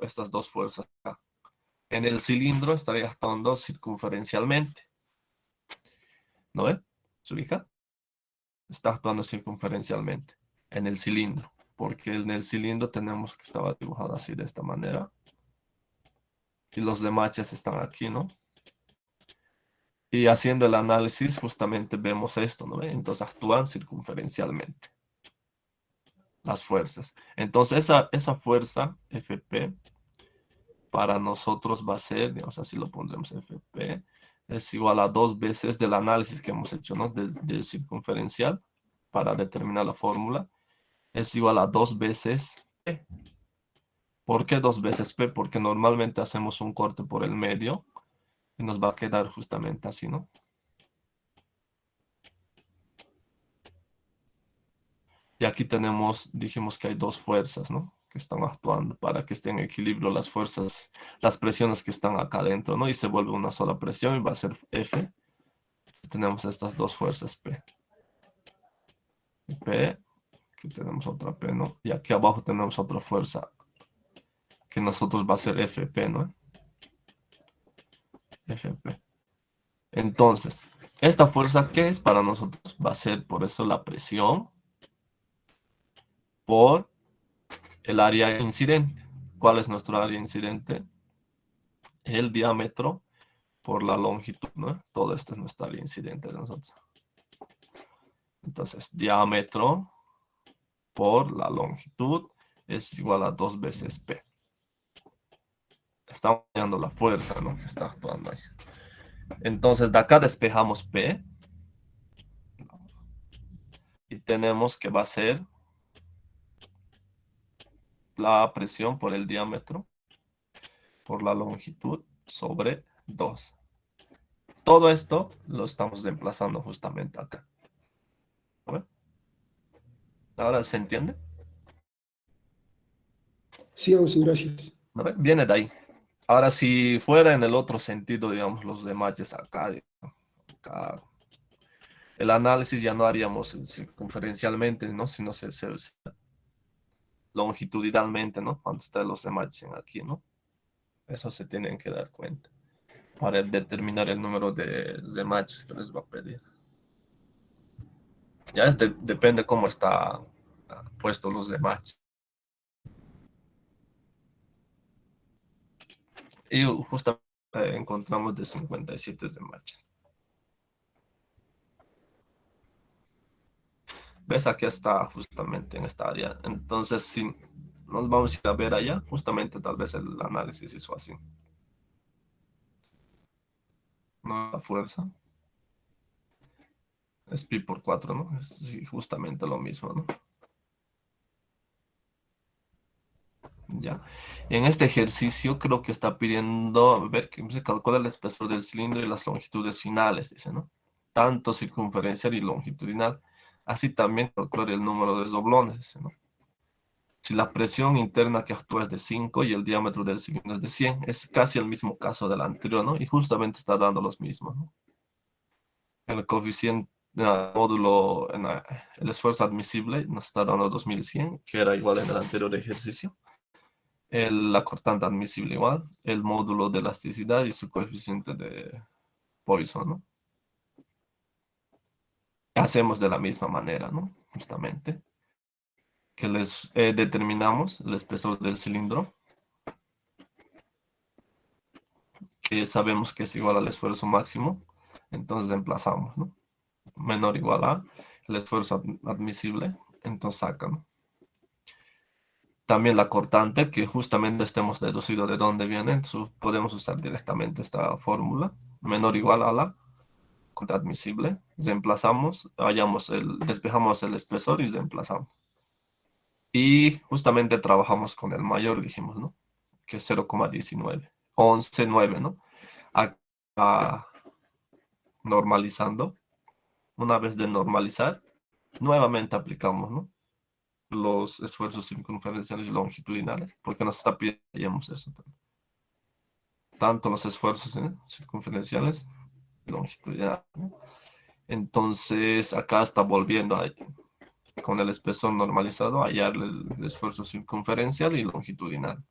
estas dos fuerzas acá? En el cilindro estaría actuando circunferencialmente, ¿no ve? ¿Se ubica? Está actuando circunferencialmente en el cilindro, porque en el cilindro tenemos que estaba dibujado así de esta manera, y los remaches están aquí, ¿no? Y haciendo el análisis justamente vemos esto, ¿no ve? Entonces actúan circunferencialmente las fuerzas. Entonces esa fuerza FP para nosotros va a ser, digamos así lo pondremos, FP es igual a 2 veces del análisis que hemos hecho, ¿no? Del circunferencial para determinar la fórmula. Es igual a 2 veces P. ¿Por qué 2 veces P? Porque normalmente hacemos un corte por el medio y nos va a quedar justamente así, ¿no? Y aquí tenemos, dijimos que hay dos fuerzas, ¿no? Que están actuando para que estén en equilibrio las fuerzas, las presiones que están acá adentro, ¿no? Y se vuelve una sola presión y va a ser F. Tenemos estas dos fuerzas P. Y P, aquí tenemos otra P, ¿no? Y aquí abajo tenemos otra fuerza que nosotros va a ser FP, ¿no? FP. Entonces, esta fuerza, ¿qué es para nosotros? Va a ser por eso la presión por el área incidente. ¿Cuál es nuestro área incidente? El diámetro por la longitud, ¿no? Todo esto es nuestra área incidente de nosotros. Entonces, diámetro por la longitud es igual a 2 veces P. Estamos viendo la fuerza, ¿no? Que está actuando ahí. Entonces, de acá despejamos P y tenemos que va a ser la presión por el diámetro por la longitud sobre 2. Todo esto lo estamos reemplazando justamente acá, ¿no? Ahora se entiende, Sí, Ausi, gracias. ¿no ve? Viene de ahí. Ahora, si fuera en el otro sentido, digamos, los de matches acá, acá, el análisis ya no haríamos circunferencialmente, ¿no? Sino longitudinalmente, ¿no? Cuando están los de matches aquí, ¿no? Eso se tienen que dar cuenta para determinar el número de matches que les va a pedir. Ya depende cómo está puesto los de match. Y justo encontramos de 57 de matches. ¿Ves? Aquí está justamente en esta área. Entonces, si nos vamos a ir a ver allá, justamente tal vez el análisis hizo así. No la fuerza. Es pi por 4, ¿no? Es sí, justamente lo mismo, ¿no? Ya. En este ejercicio creo que está pidiendo, a ver, que se calcula el espesor del cilindro y las longitudes finales, dice, ¿no? Tanto circunferencial y longitudinal. Así también calcular el número de doblones, dice, ¿no? Si la presión interna que actúa es de 5 y el diámetro del cilindro es de 100, es casi el mismo caso del anterior, ¿no? Y justamente está dando los mismos, ¿no? El coeficiente, módulo, el esfuerzo admisible nos está dando 2100, que era igual en el anterior ejercicio. La cortante admisible igual, el módulo de elasticidad y su coeficiente de Poisson, ¿no? Hacemos de la misma manera, ¿no? Justamente, que les determinamos el espesor del cilindro, que sabemos que es igual al esfuerzo máximo, entonces reemplazamos, ¿no? Menor o igual a el esfuerzo admisible, entonces saca, ¿no? También la cortante, que justamente estemos deducido de dónde viene, entonces podemos usar directamente esta fórmula, menor o igual a la admisible, reemplazamos, despejamos el espesor y reemplazamos. Y justamente trabajamos con el mayor, dijimos, ¿no? Que es 0,19, 11,9, ¿no? Acá normalizando. Una vez de normalizar, nuevamente aplicamos, ¿no? Los esfuerzos circunferenciales y longitudinales, porque nos está pidiendo eso también. Tanto los esfuerzos circunferenciales y longitudinales, ¿no? Entonces, acá está volviendo a con el espesor normalizado, hallar el esfuerzo circunferencial y longitudinal.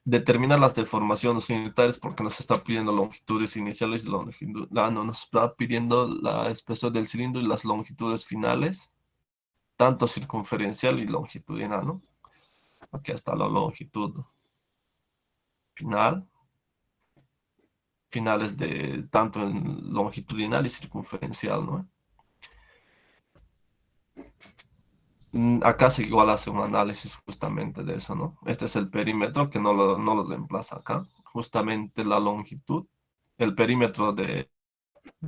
Determinar las deformaciones unitarias porque nos está pidiendo longitudes iniciales y longitudes. No, nos está pidiendo la espesor del cilindro y las longitudes finales, tanto circunferencial y longitudinal, ¿no? Aquí está la longitud final, finales de tanto en longitudinal y circunferencial, ¿no? Acá se igual hace un análisis justamente de eso, ¿no? Este es el perímetro que no lo reemplaza acá. Justamente la longitud, el perímetro de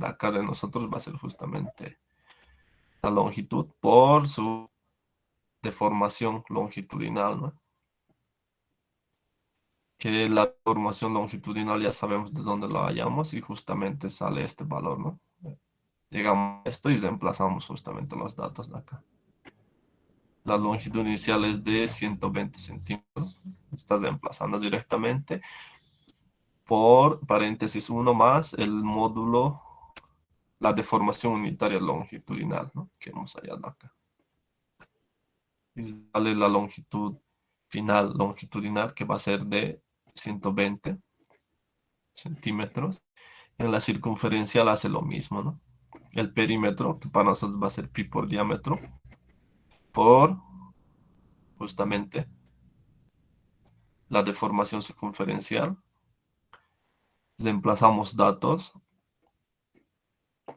acá de nosotros va a ser justamente la longitud por su deformación longitudinal, ¿no? Que la deformación longitudinal ya sabemos de dónde lo hallamos y justamente sale este valor, ¿no? Llegamos a esto y reemplazamos justamente los datos de acá. La longitud inicial es de 120 centímetros. Estás reemplazando directamente por paréntesis 1 más el módulo, la deformación unitaria longitudinal, ¿no? Que hemos hallado acá. Y sale la longitud final longitudinal que va a ser de 120 centímetros. En la circunferencial hace lo mismo, ¿no? El perímetro, que para nosotros va a ser pi por diámetro, por justamente la deformación circunferencial. Reemplazamos datos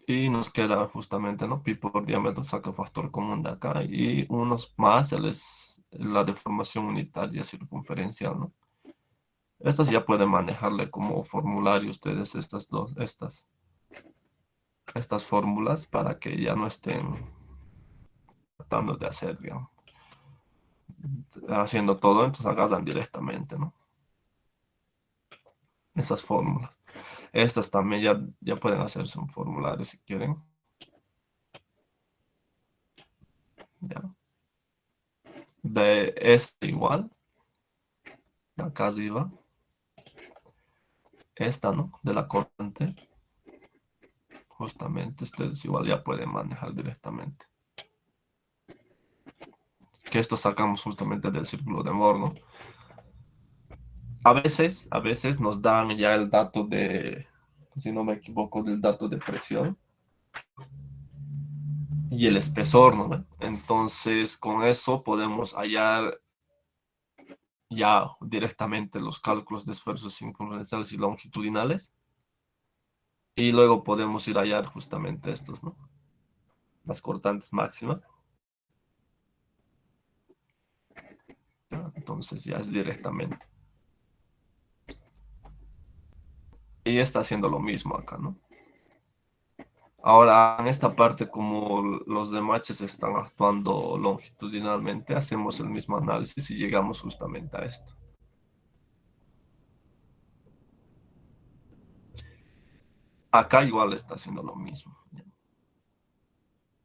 y nos queda justamente, ¿no? Pi por diámetro, saca factor común de acá y unos más, la deformación unitaria circunferencial, ¿no? Estas ya pueden manejarle como formulario ustedes estas fórmulas para que ya no estén tratando de hacer, digamos, haciendo todo, entonces hagan directamente, ¿no? Esas fórmulas. Estas también ya pueden hacerse un formulario si quieren. ¿ya? De este igual, de acá arriba, esta, ¿no? De la corriente, justamente ustedes igual ya pueden manejar directamente. Que esto sacamos justamente del círculo de Moore, ¿no? A veces nos dan ya el dato de, si no me equivoco, del dato de presión y el espesor, ¿no? Entonces, con eso podemos hallar ya directamente los cálculos de esfuerzos sincronizados y longitudinales. Y luego podemos ir a hallar justamente estos, ¿no? Las cortantes máximas. ¿Ya? Entonces ya es directamente. Y está haciendo lo mismo acá, ¿no? Ahora, en esta parte, como los demaches están actuando longitudinalmente, hacemos el mismo análisis y llegamos justamente a esto. Acá igual está haciendo lo mismo.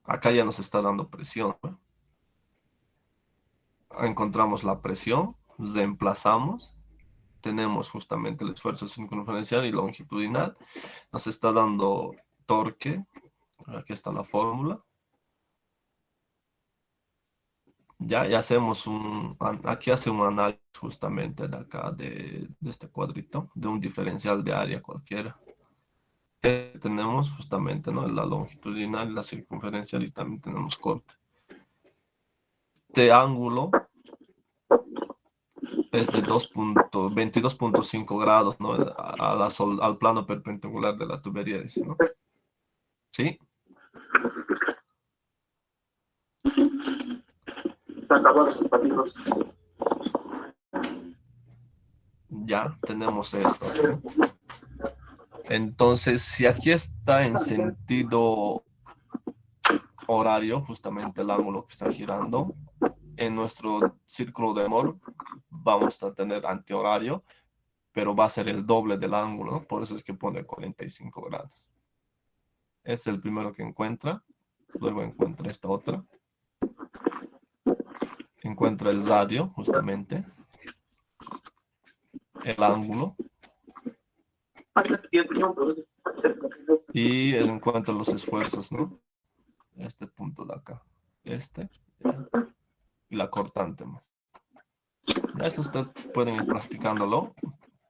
Acá ya nos está dando presión, ¿no? Encontramos la presión, reemplazamos, tenemos justamente el esfuerzo circunferencial y longitudinal, nos está dando torque, aquí está la fórmula. Ya, ya hacemos aquí hace un análisis justamente de acá, de este cuadrito, de un diferencial de área cualquiera. Tenemos justamente, ¿no? La longitudinal, la circunferencial y también tenemos corte. Este ángulo es de 22.5 grados, ¿no? Al plano perpendicular de la tubería, dice, ¿no? ¿Sí? Ya tenemos esto, ¿sí? Entonces, si aquí está en sentido horario, justamente el ángulo que está girando, en nuestro círculo de Moore vamos a tener antihorario, pero va a ser el doble del ángulo, ¿no? Por eso es que pone 45 grados. Es el primero que encuentra, luego encuentra esta otra, encuentra el radio, justamente, el ángulo, y encuentra los esfuerzos, ¿no? Este punto de acá, este, y la cortante más. Ya eso ustedes pueden ir practicándolo.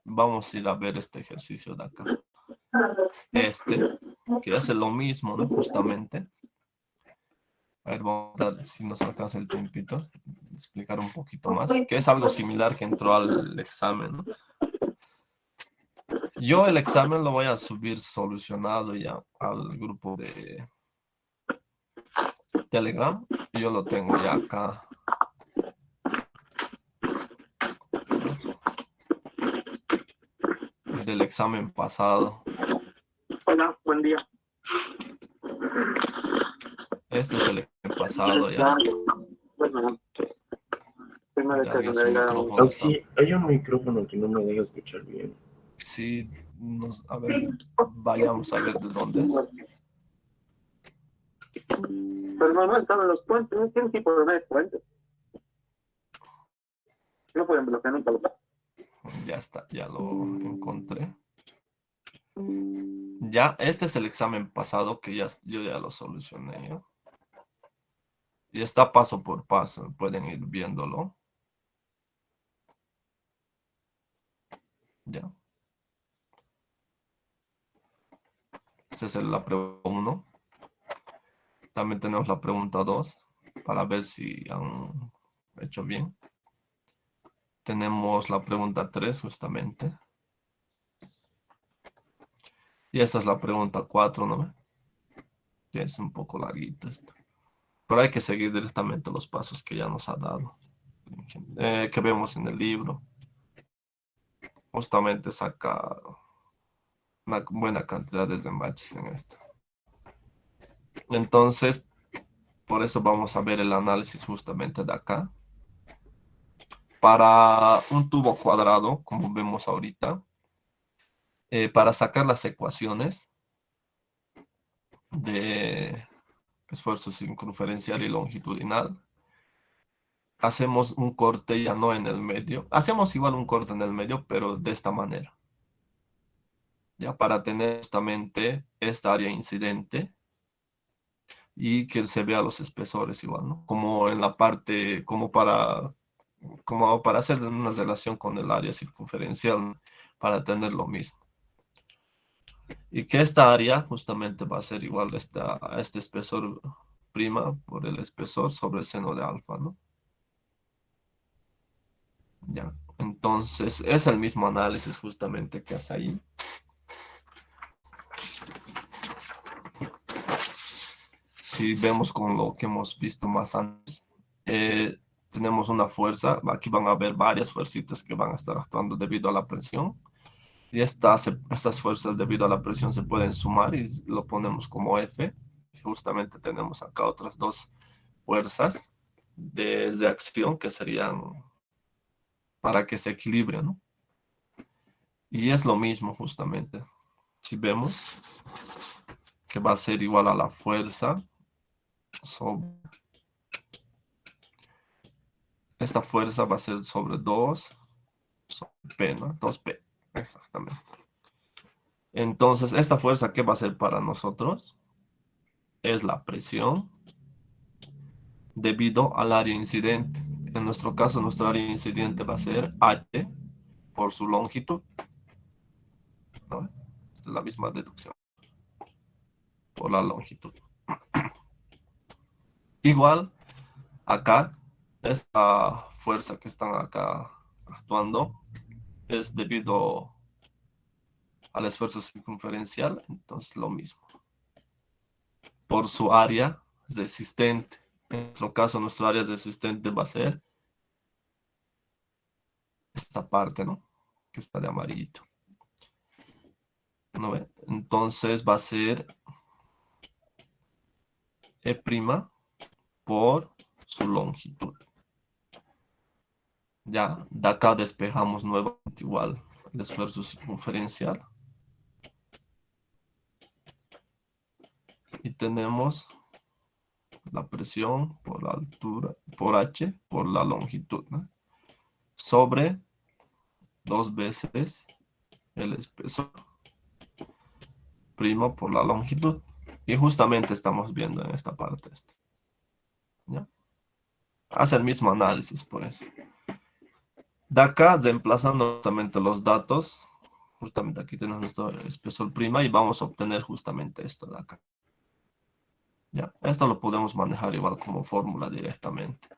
Vamos a ir a ver este ejercicio de acá. Que hace lo mismo, ¿no? Justamente. A ver, vamos a ver si nos alcanza el tiempito. Explicar un poquito más. Que es algo similar que entró al examen, ¿no? Yo el examen lo voy a subir solucionado ya al grupo de Telegram. Yo lo tengo ya acá. Del examen pasado. Hola, buen día. Este es el examen pasado ya. Bueno, primero Ya que alguien me su diga micrófono está. Sí, hay un micrófono que no me deja escuchar bien. Sí, a ver, vayamos a ver de dónde es. pero no estaban los puentes, no tienen tipo de puentes. No pueden bloquear nunca los. Ya está, ya lo encontré. Ya, este es el examen pasado que yo ya lo solucioné, ¿no? Y está paso por paso, pueden ir viéndolo. Ya. Esta es la pregunta 1. También tenemos la pregunta 2 para ver si han hecho bien. Tenemos la pregunta 3 justamente. Y esa es la pregunta 4, ¿no? Que es un poco larguito esto. Pero hay que seguir directamente los pasos que ya nos ha dado. Que vemos en el libro. Justamente saca una buena cantidad de embaches en esto. Entonces, por eso vamos a ver el análisis justamente de acá. Para un tubo cuadrado, como vemos ahorita, para sacar las ecuaciones de esfuerzo circunferencial y longitudinal. Hacemos un corte ya no en el medio. Hacemos igual un corte en el medio, pero de esta manera. Ya para tener justamente esta área incidente y que se vea los espesores igual, ¿no? Como en la parte, como para hacer una relación con el área circunferencial, ¿no? Para tener lo mismo. Y que esta área justamente va a ser igual a este espesor prima por el espesor sobre el seno de alfa, ¿no? Ya, entonces es el mismo análisis justamente que hace ahí. Si vemos con lo que hemos visto más antes, tenemos una fuerza, aquí van a haber varias fuercitas que van a estar actuando debido a la presión. Y estas fuerzas debido a la presión se pueden sumar y lo ponemos como F. Justamente tenemos acá otras dos fuerzas de acción que serían para que se equilibre, ¿no? Y es lo mismo justamente. Si vemos que va a ser igual a la fuerza sobre... Esta fuerza va a ser sobre 2 sobre P, ¿no? 2P, exactamente. Entonces, esta fuerza, ¿qué va a ser para nosotros? Es la presión debido al área incidente. En nuestro caso, nuestra área incidente va a ser H por su longitud, ¿no? Es la misma deducción por la longitud. Igual, acá, esta fuerza que están acá actuando es debido al esfuerzo circunferencial, entonces lo mismo. Por su área resistente. En nuestro caso, nuestra área resistente va a ser esta parte, ¿no? Que está de amarillito. ¿No ve? Entonces va a ser E' por su longitud. Ya, de acá despejamos nuevamente igual el esfuerzo circunferencial. Y tenemos la presión por la altura, por H, por la longitud, ¿no? Sobre 2 veces el espesor primo por la longitud. Y justamente estamos viendo en esta parte esto. ¿Ya? Hace el mismo análisis, pues. De acá, reemplazando justamente los datos, justamente aquí tenemos nuestro espesor prima y vamos a obtener justamente esto de acá. ¿Ya? Esto lo podemos manejar igual como fórmula directamente.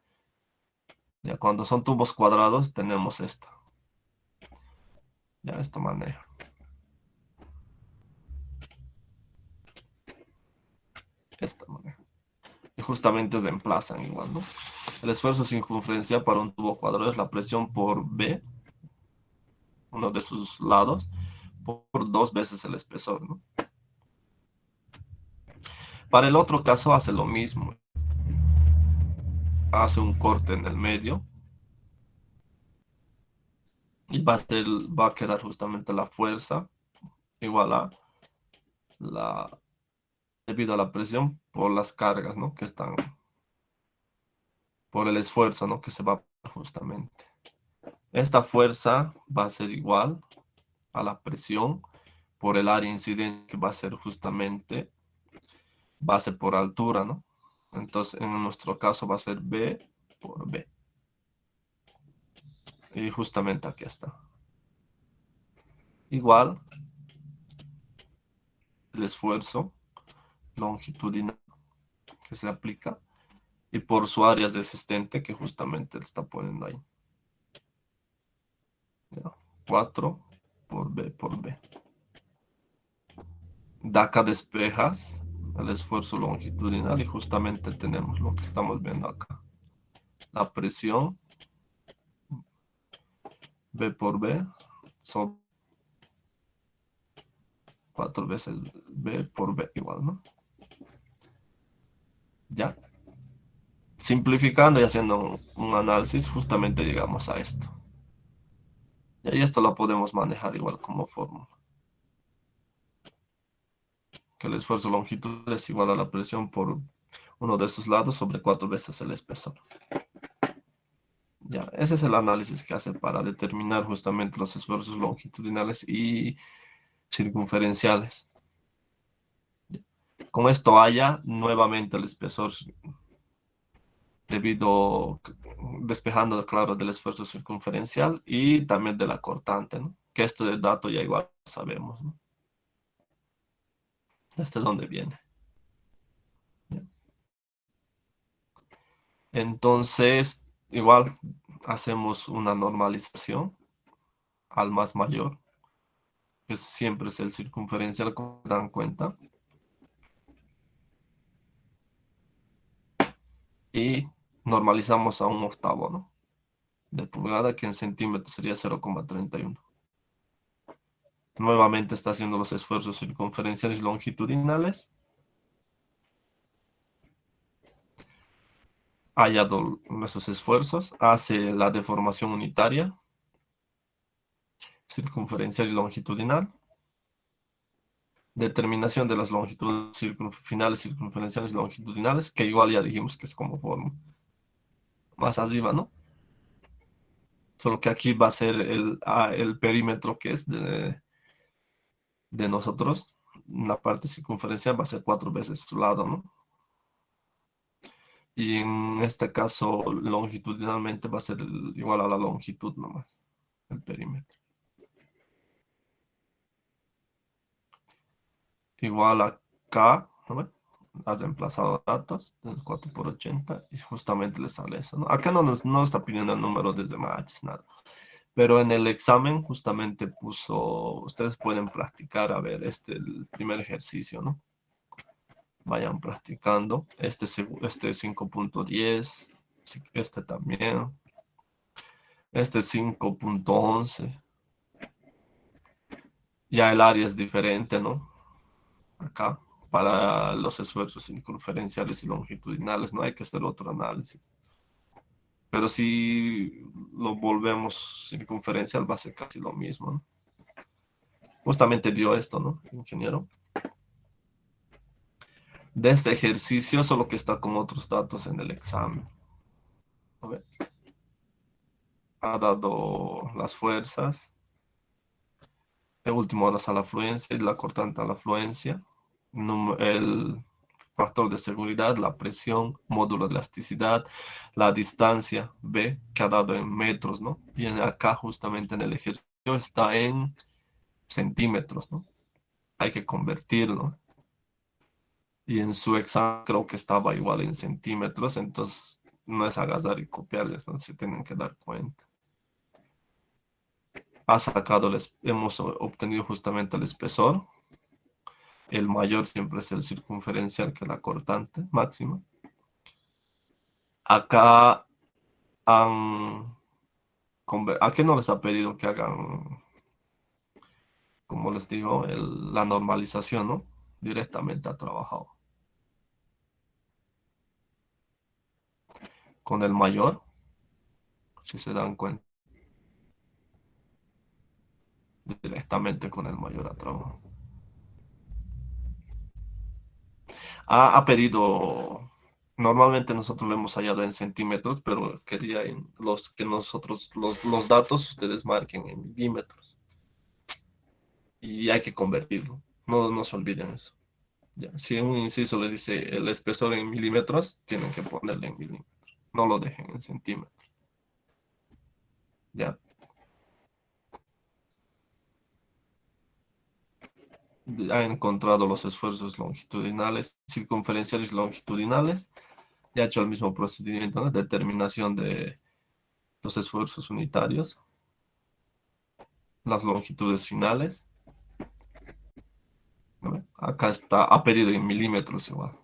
Ya, cuando son tubos cuadrados tenemos esto. Ya, esto maneja. Esta manera. Y justamente reemplazan igual, ¿no? El esfuerzo circunferencial para un tubo cuadrado es la presión por B, uno de sus lados, por 2 veces el espesor, ¿no? Para el otro caso hace lo mismo. Hace un corte en el medio. Y va a quedar justamente la fuerza igual a debido a la presión por las cargas, ¿no? Que están, por el esfuerzo, ¿no? Que se va a poner justamente. Esta fuerza va a ser igual a la presión por el área incidente, que va a ser justamente base por altura, ¿no? Entonces, en nuestro caso va a ser B por B. Y justamente aquí está. Igual el esfuerzo longitudinal que se aplica y por su área resistente que justamente le está poniendo ahí. ¿Ya? 4 por B por B. De acá despejas el esfuerzo longitudinal y justamente tenemos lo que estamos viendo acá. La presión B por B sobre 4 veces B por B igual, ¿no? Ya. Simplificando y haciendo un análisis, justamente llegamos a esto. Y esto lo podemos manejar igual como fórmula. Que el esfuerzo longitudinal es igual a la presión por Uno de esos lados sobre 4 veces el espesor. Ya, ese es el análisis que hace para determinar justamente los esfuerzos longitudinales y circunferenciales. Con esto haya nuevamente el espesor debido, despejando, claro, del esfuerzo circunferencial y también de la cortante, ¿no? Que este dato ya igual sabemos, ¿no? Este es donde viene. ¿Ya? Entonces, igual hacemos una normalización al más mayor, que siempre es el circunferencial, como se dan cuenta. Y normalizamos a 1/8, ¿no? De pulgada, que en centímetros sería 0,31. Nuevamente está haciendo los esfuerzos circunferenciales y longitudinales. Ha hallado nuestros esfuerzos, hace la deformación unitaria, circunferencial y longitudinal. Determinación de las longitudes finales, circunferenciales y longitudinales, que igual ya dijimos que es como forma más arriba, ¿no? Solo que aquí va a ser el perímetro que es de nosotros. La parte circunferencial va a ser 4 veces su lado, ¿no? Y en este caso, longitudinalmente va a ser igual a la longitud nomás, el perímetro. Igual acá, ¿no? Has reemplazado datos, 4 por 80, y justamente le sale eso, ¿no? Acá no está pidiendo el número desde matches, nada. Pero en el examen justamente puso, ustedes pueden practicar, a ver, el primer ejercicio, ¿no? Vayan practicando. Este 5.10, este también. Este 5.11. Ya el área es diferente, ¿no? Acá, para los esfuerzos circunferenciales y longitudinales, no hay que hacer otro análisis. Pero si lo volvemos circunferencial, va a ser casi lo mismo, ¿no? Justamente dio esto, ¿no, ingeniero? De este ejercicio, solo que está con otros datos en el examen. A ver. Ha dado las fuerzas, el último a la afluencia y la cortante a la afluencia, el factor de seguridad, la presión, módulo de elasticidad, la distancia B, que ha dado en metros, ¿no? Y acá justamente en el ejercicio está en centímetros, ¿no? Hay que convertirlo. Y en su examen creo que estaba igual en centímetros, entonces no es agarrar y copiarles, ¿no? Se tienen que dar cuenta. Hemos obtenido justamente el espesor. El mayor siempre es el circunferencial, que es la cortante máxima. Acá ¿a qué no les ha pedido que hagan, como les digo, la normalización, ¿no? Directamente ha trabajado. Con el mayor, si se dan cuenta, directamente con el mayor ha trabajado. Ha pedido, normalmente nosotros lo hemos hallado en centímetros, pero quería que nosotros los datos ustedes marquen en milímetros. Y hay que convertirlo. No se olviden eso. Ya, si en un inciso le dice el espesor en milímetros, tienen que ponerle en milímetros. No lo dejen en centímetros. Ya. Ha encontrado los esfuerzos longitudinales, circunferenciales y longitudinales. Ya ha hecho el mismo procedimiento, ¿no? Determinación de los esfuerzos unitarios, las longitudes finales. ¿No? Acá está, ha pedido en milímetros igual.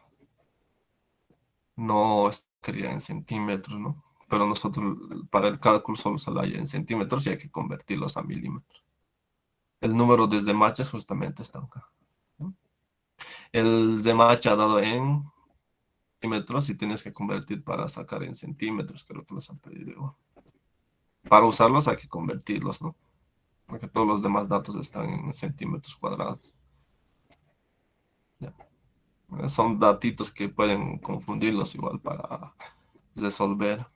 No quería en centímetros, ¿no? Pero nosotros para el cálculo solo se lo hay en centímetros y hay que convertirlos a milímetros. El número de matches justamente está acá, ¿no? El de match ha dado en centímetros y tienes que convertir para sacar en centímetros, creo que los han pedido igual. Para usarlos hay que convertirlos, ¿no? Porque todos los demás datos están en centímetros cuadrados. Ya. Son datitos que pueden confundirlos igual para resolver.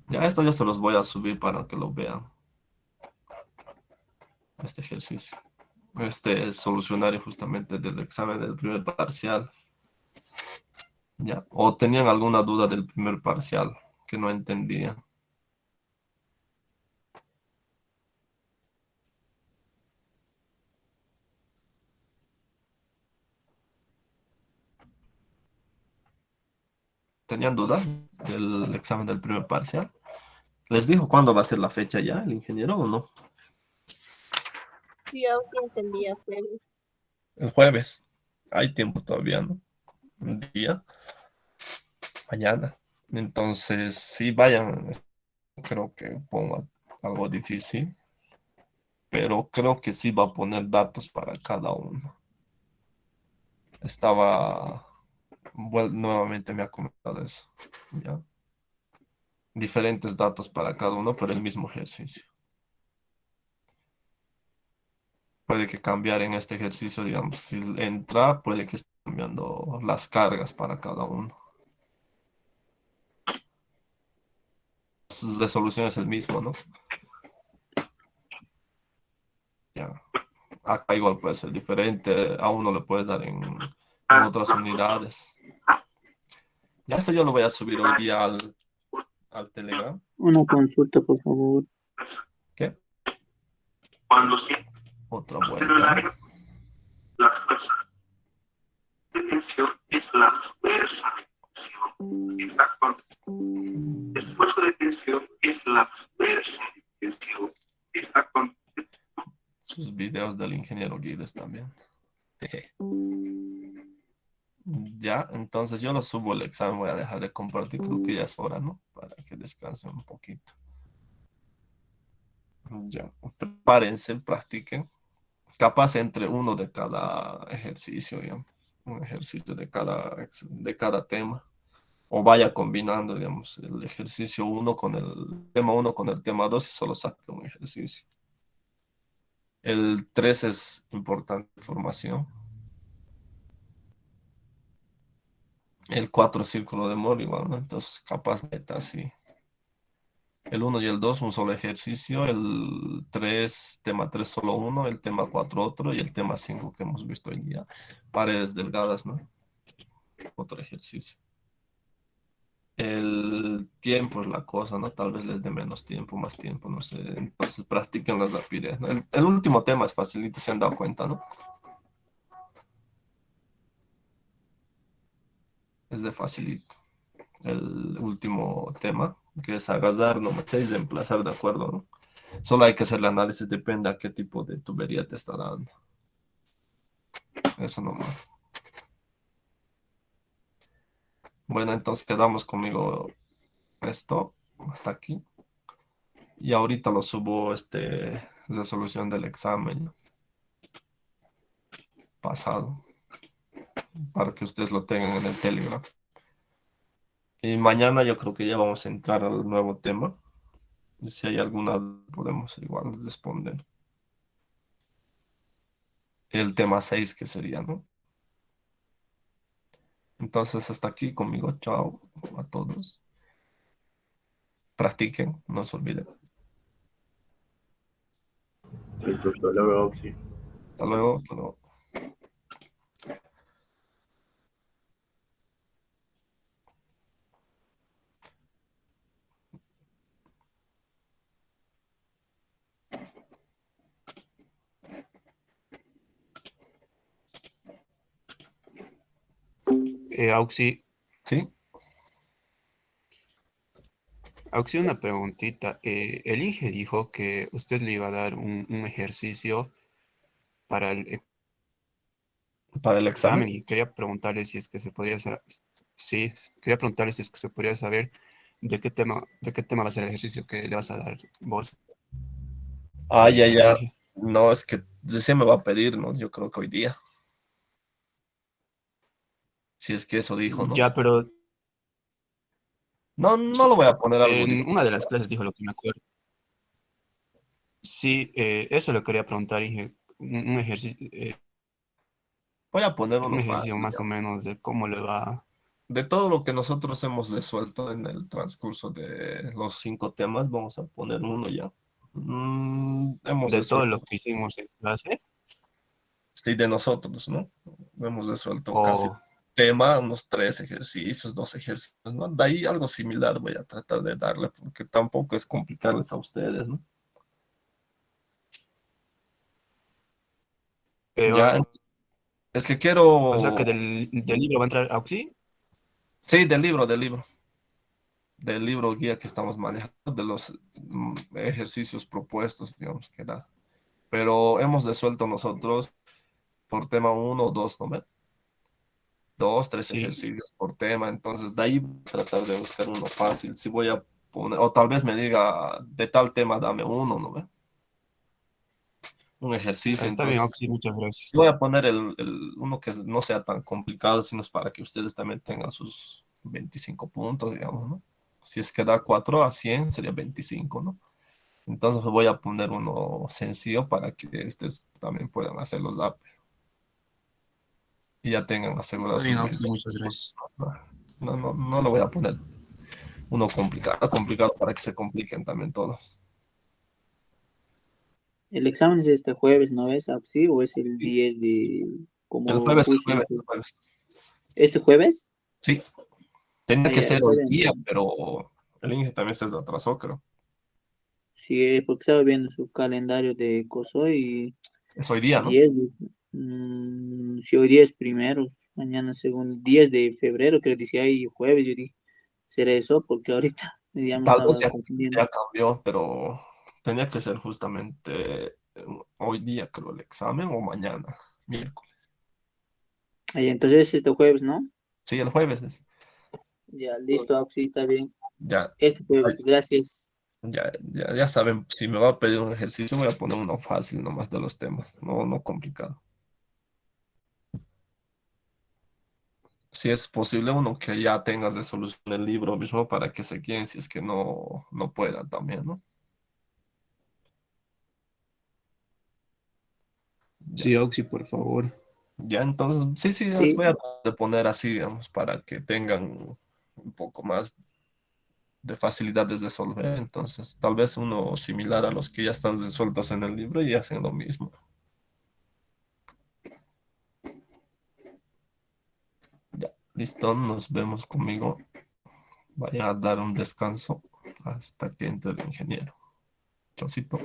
Ya esto yo se los voy a subir para que lo vean, este ejercicio. Este solucionario justamente del examen del primer parcial. ¿Ya? O tenían alguna duda del primer parcial que no entendían. ¿Tenían dudas del examen del primer parcial? ¿Les dijo cuándo va a ser la fecha ya, el ingeniero, o no? Yo sí el día jueves. El jueves. Hay tiempo todavía, ¿no? Un día, mañana. Entonces, sí, vayan. Creo que ponga algo difícil, pero creo que sí va a poner datos para cada uno. Estaba, bueno, nuevamente me ha comentado eso, ¿ya? Diferentes datos para cada uno, pero el mismo ejercicio. Puede que cambiar en este ejercicio, digamos, si entra, puede que esté cambiando las cargas para cada uno. Su resolución es el mismo, ¿no? Ya. Acá igual puede ser diferente, a uno le puede dar en otras unidades. Ya esto yo lo voy a subir hoy día al Telegram. Una consulta, por favor. ¿Qué? Cuando sí, Otra en el vuelta. área, la fuerza de tensión es la fuerza de tensión. Está con esfuerzo de tensión es la fuerza de tensión. Está con Sus videos del ingeniero Guides también. Jeje. Ya, entonces yo lo subo el examen, voy a dejar de compartir, creo que ya es hora, ¿no? Para que descansen un poquito. Ya, prepárense, practiquen. Capaz entre uno de cada ejercicio, digamos. Un ejercicio de cada tema. O vaya combinando, digamos, el ejercicio uno con el tema uno con el tema 2 y solo saque un ejercicio. El 3 es importante formación. El 4 es círculo de Moore igual, ¿no? Entonces, capaz meta así. El uno y el 2 un solo ejercicio. El 3 tema 3 solo uno. El tema 4 otro. Y el tema 5 que hemos visto hoy día. Paredes delgadas, ¿no? Otro ejercicio. El tiempo es la cosa, ¿no? Tal vez les dé menos tiempo, más tiempo, no sé. Entonces practiquen las rapidez, ¿no? El último tema es facilito, se han dado cuenta, ¿no? Es de facilito. El último tema, que es agasar, no meter y reemplazar, de acuerdo, ¿no? Solo hay que hacer el análisis, depende a qué tipo de tubería te está dando. Eso nomás. Bueno, entonces quedamos conmigo esto, hasta aquí. Y ahorita lo subo, resolución del examen pasado, para que ustedes lo tengan en el Telegram. Y mañana yo creo que ya vamos a entrar al nuevo tema. Y si hay alguna, podemos igual responder. El tema 6 que sería, ¿no? Entonces, hasta aquí conmigo. Chao a todos. Practiquen, no se olviden. Listo, hasta luego, sí. Hasta luego, hasta luego. Auxi, ¿Sí? una preguntita. El Inge dijo que usted le iba a dar un ejercicio para el Para el examen examen. y quería preguntarle si es que se podría hacer, sí, quería preguntarle si es que se podría saber de qué tema va a ser el ejercicio que le vas a dar vos Ah, ya, al ya. Inge. No, es que se me va a pedir, ¿no? Yo creo que hoy día. Si es que eso dijo, ¿no? Ya, pero No, no lo voy a poner algo en una difícil. de las clases dijo lo que me acuerdo. Sí, eso le quería preguntar, Inge, un ejercicio, Voy a poner un uno ejercicio fácil, más o digamos. menos de cómo le va, De todo lo que nosotros hemos resuelto en el transcurso de los 5 temas, vamos a poner uno ya. Hemos de todo resuelto, lo que hicimos en clase, sí, de nosotros, ¿no? Hemos resuelto casi o tema, unos 3 ejercicios, 2 ejercicios, ¿no? De ahí algo similar voy a tratar de darle, porque tampoco es complicarles a ustedes, ¿no? Ya, peor. es que O sea que quiero, del libro va a entrar Auxi. sí, del libro guía que estamos manejando, de los ejercicios propuestos, digamos que da. Pero hemos resuelto nosotros por tema uno o dos, ¿no? 2, 3 Sí, ejercicios por tema, entonces de ahí voy a tratar de buscar uno fácil. Si voy a poner, o tal vez me diga, de tal tema dame uno, ¿no ve? Un ejercicio, está bien, entonces Auxi, muchas gracias. voy a poner uno que no sea tan complicado, sino es para que ustedes también tengan sus 25 puntos, digamos, ¿no? Si es que da 4 a 100 sería 25, ¿no? Entonces voy a poner uno sencillo para que ustedes también puedan hacerlo rápido y ya tengan Está asegurados bien, sus Auxi, 25. muchas gracias. No, no, no lo voy a poner uno complicado para que se compliquen también todos. El examen es este jueves, ¿no es, Auxi? ¿O es el Sí. 10 de, El como jueves, el puso? jueves, el jueves. ¿Este jueves? Sí, tenía que Ya, ser está hoy bien. día, pero el Inge también se atrasó, creo. Sí, porque estaba viendo su calendario de coso y Es hoy día, ¿no? 10, si hoy día es primero, mañana según 10 de febrero, creo que decía ahí jueves, yo dije, ¿será eso? Porque ahorita ya me Tal vez estaba confundiendo. ya cambió, pero tenía que ser justamente hoy día, creo, el examen o mañana, miércoles. Ahí, entonces este jueves, ¿no? Sí, el jueves es. Ya, listo, Auxi, está bien. Ya, Este jueves, gracias. ya saben, si me va a pedir un ejercicio, voy a poner uno fácil nomás de los temas, no, no complicado. Si es posible, uno que ya tengas de solución el libro mismo para que se queden si es que no puedan también, ¿no? Ya, Sí, Auxi, por favor. ya entonces, sí, sí, las Sí, voy a tratar de poner así, digamos, para que tengan un poco más de facilidades de resolver. Entonces, tal vez uno similar a los que ya están resueltos en el libro y hacen lo mismo. Ya, listo, nos vemos conmigo. Vaya a dar un descanso hasta que entre el ingeniero. Chaucito.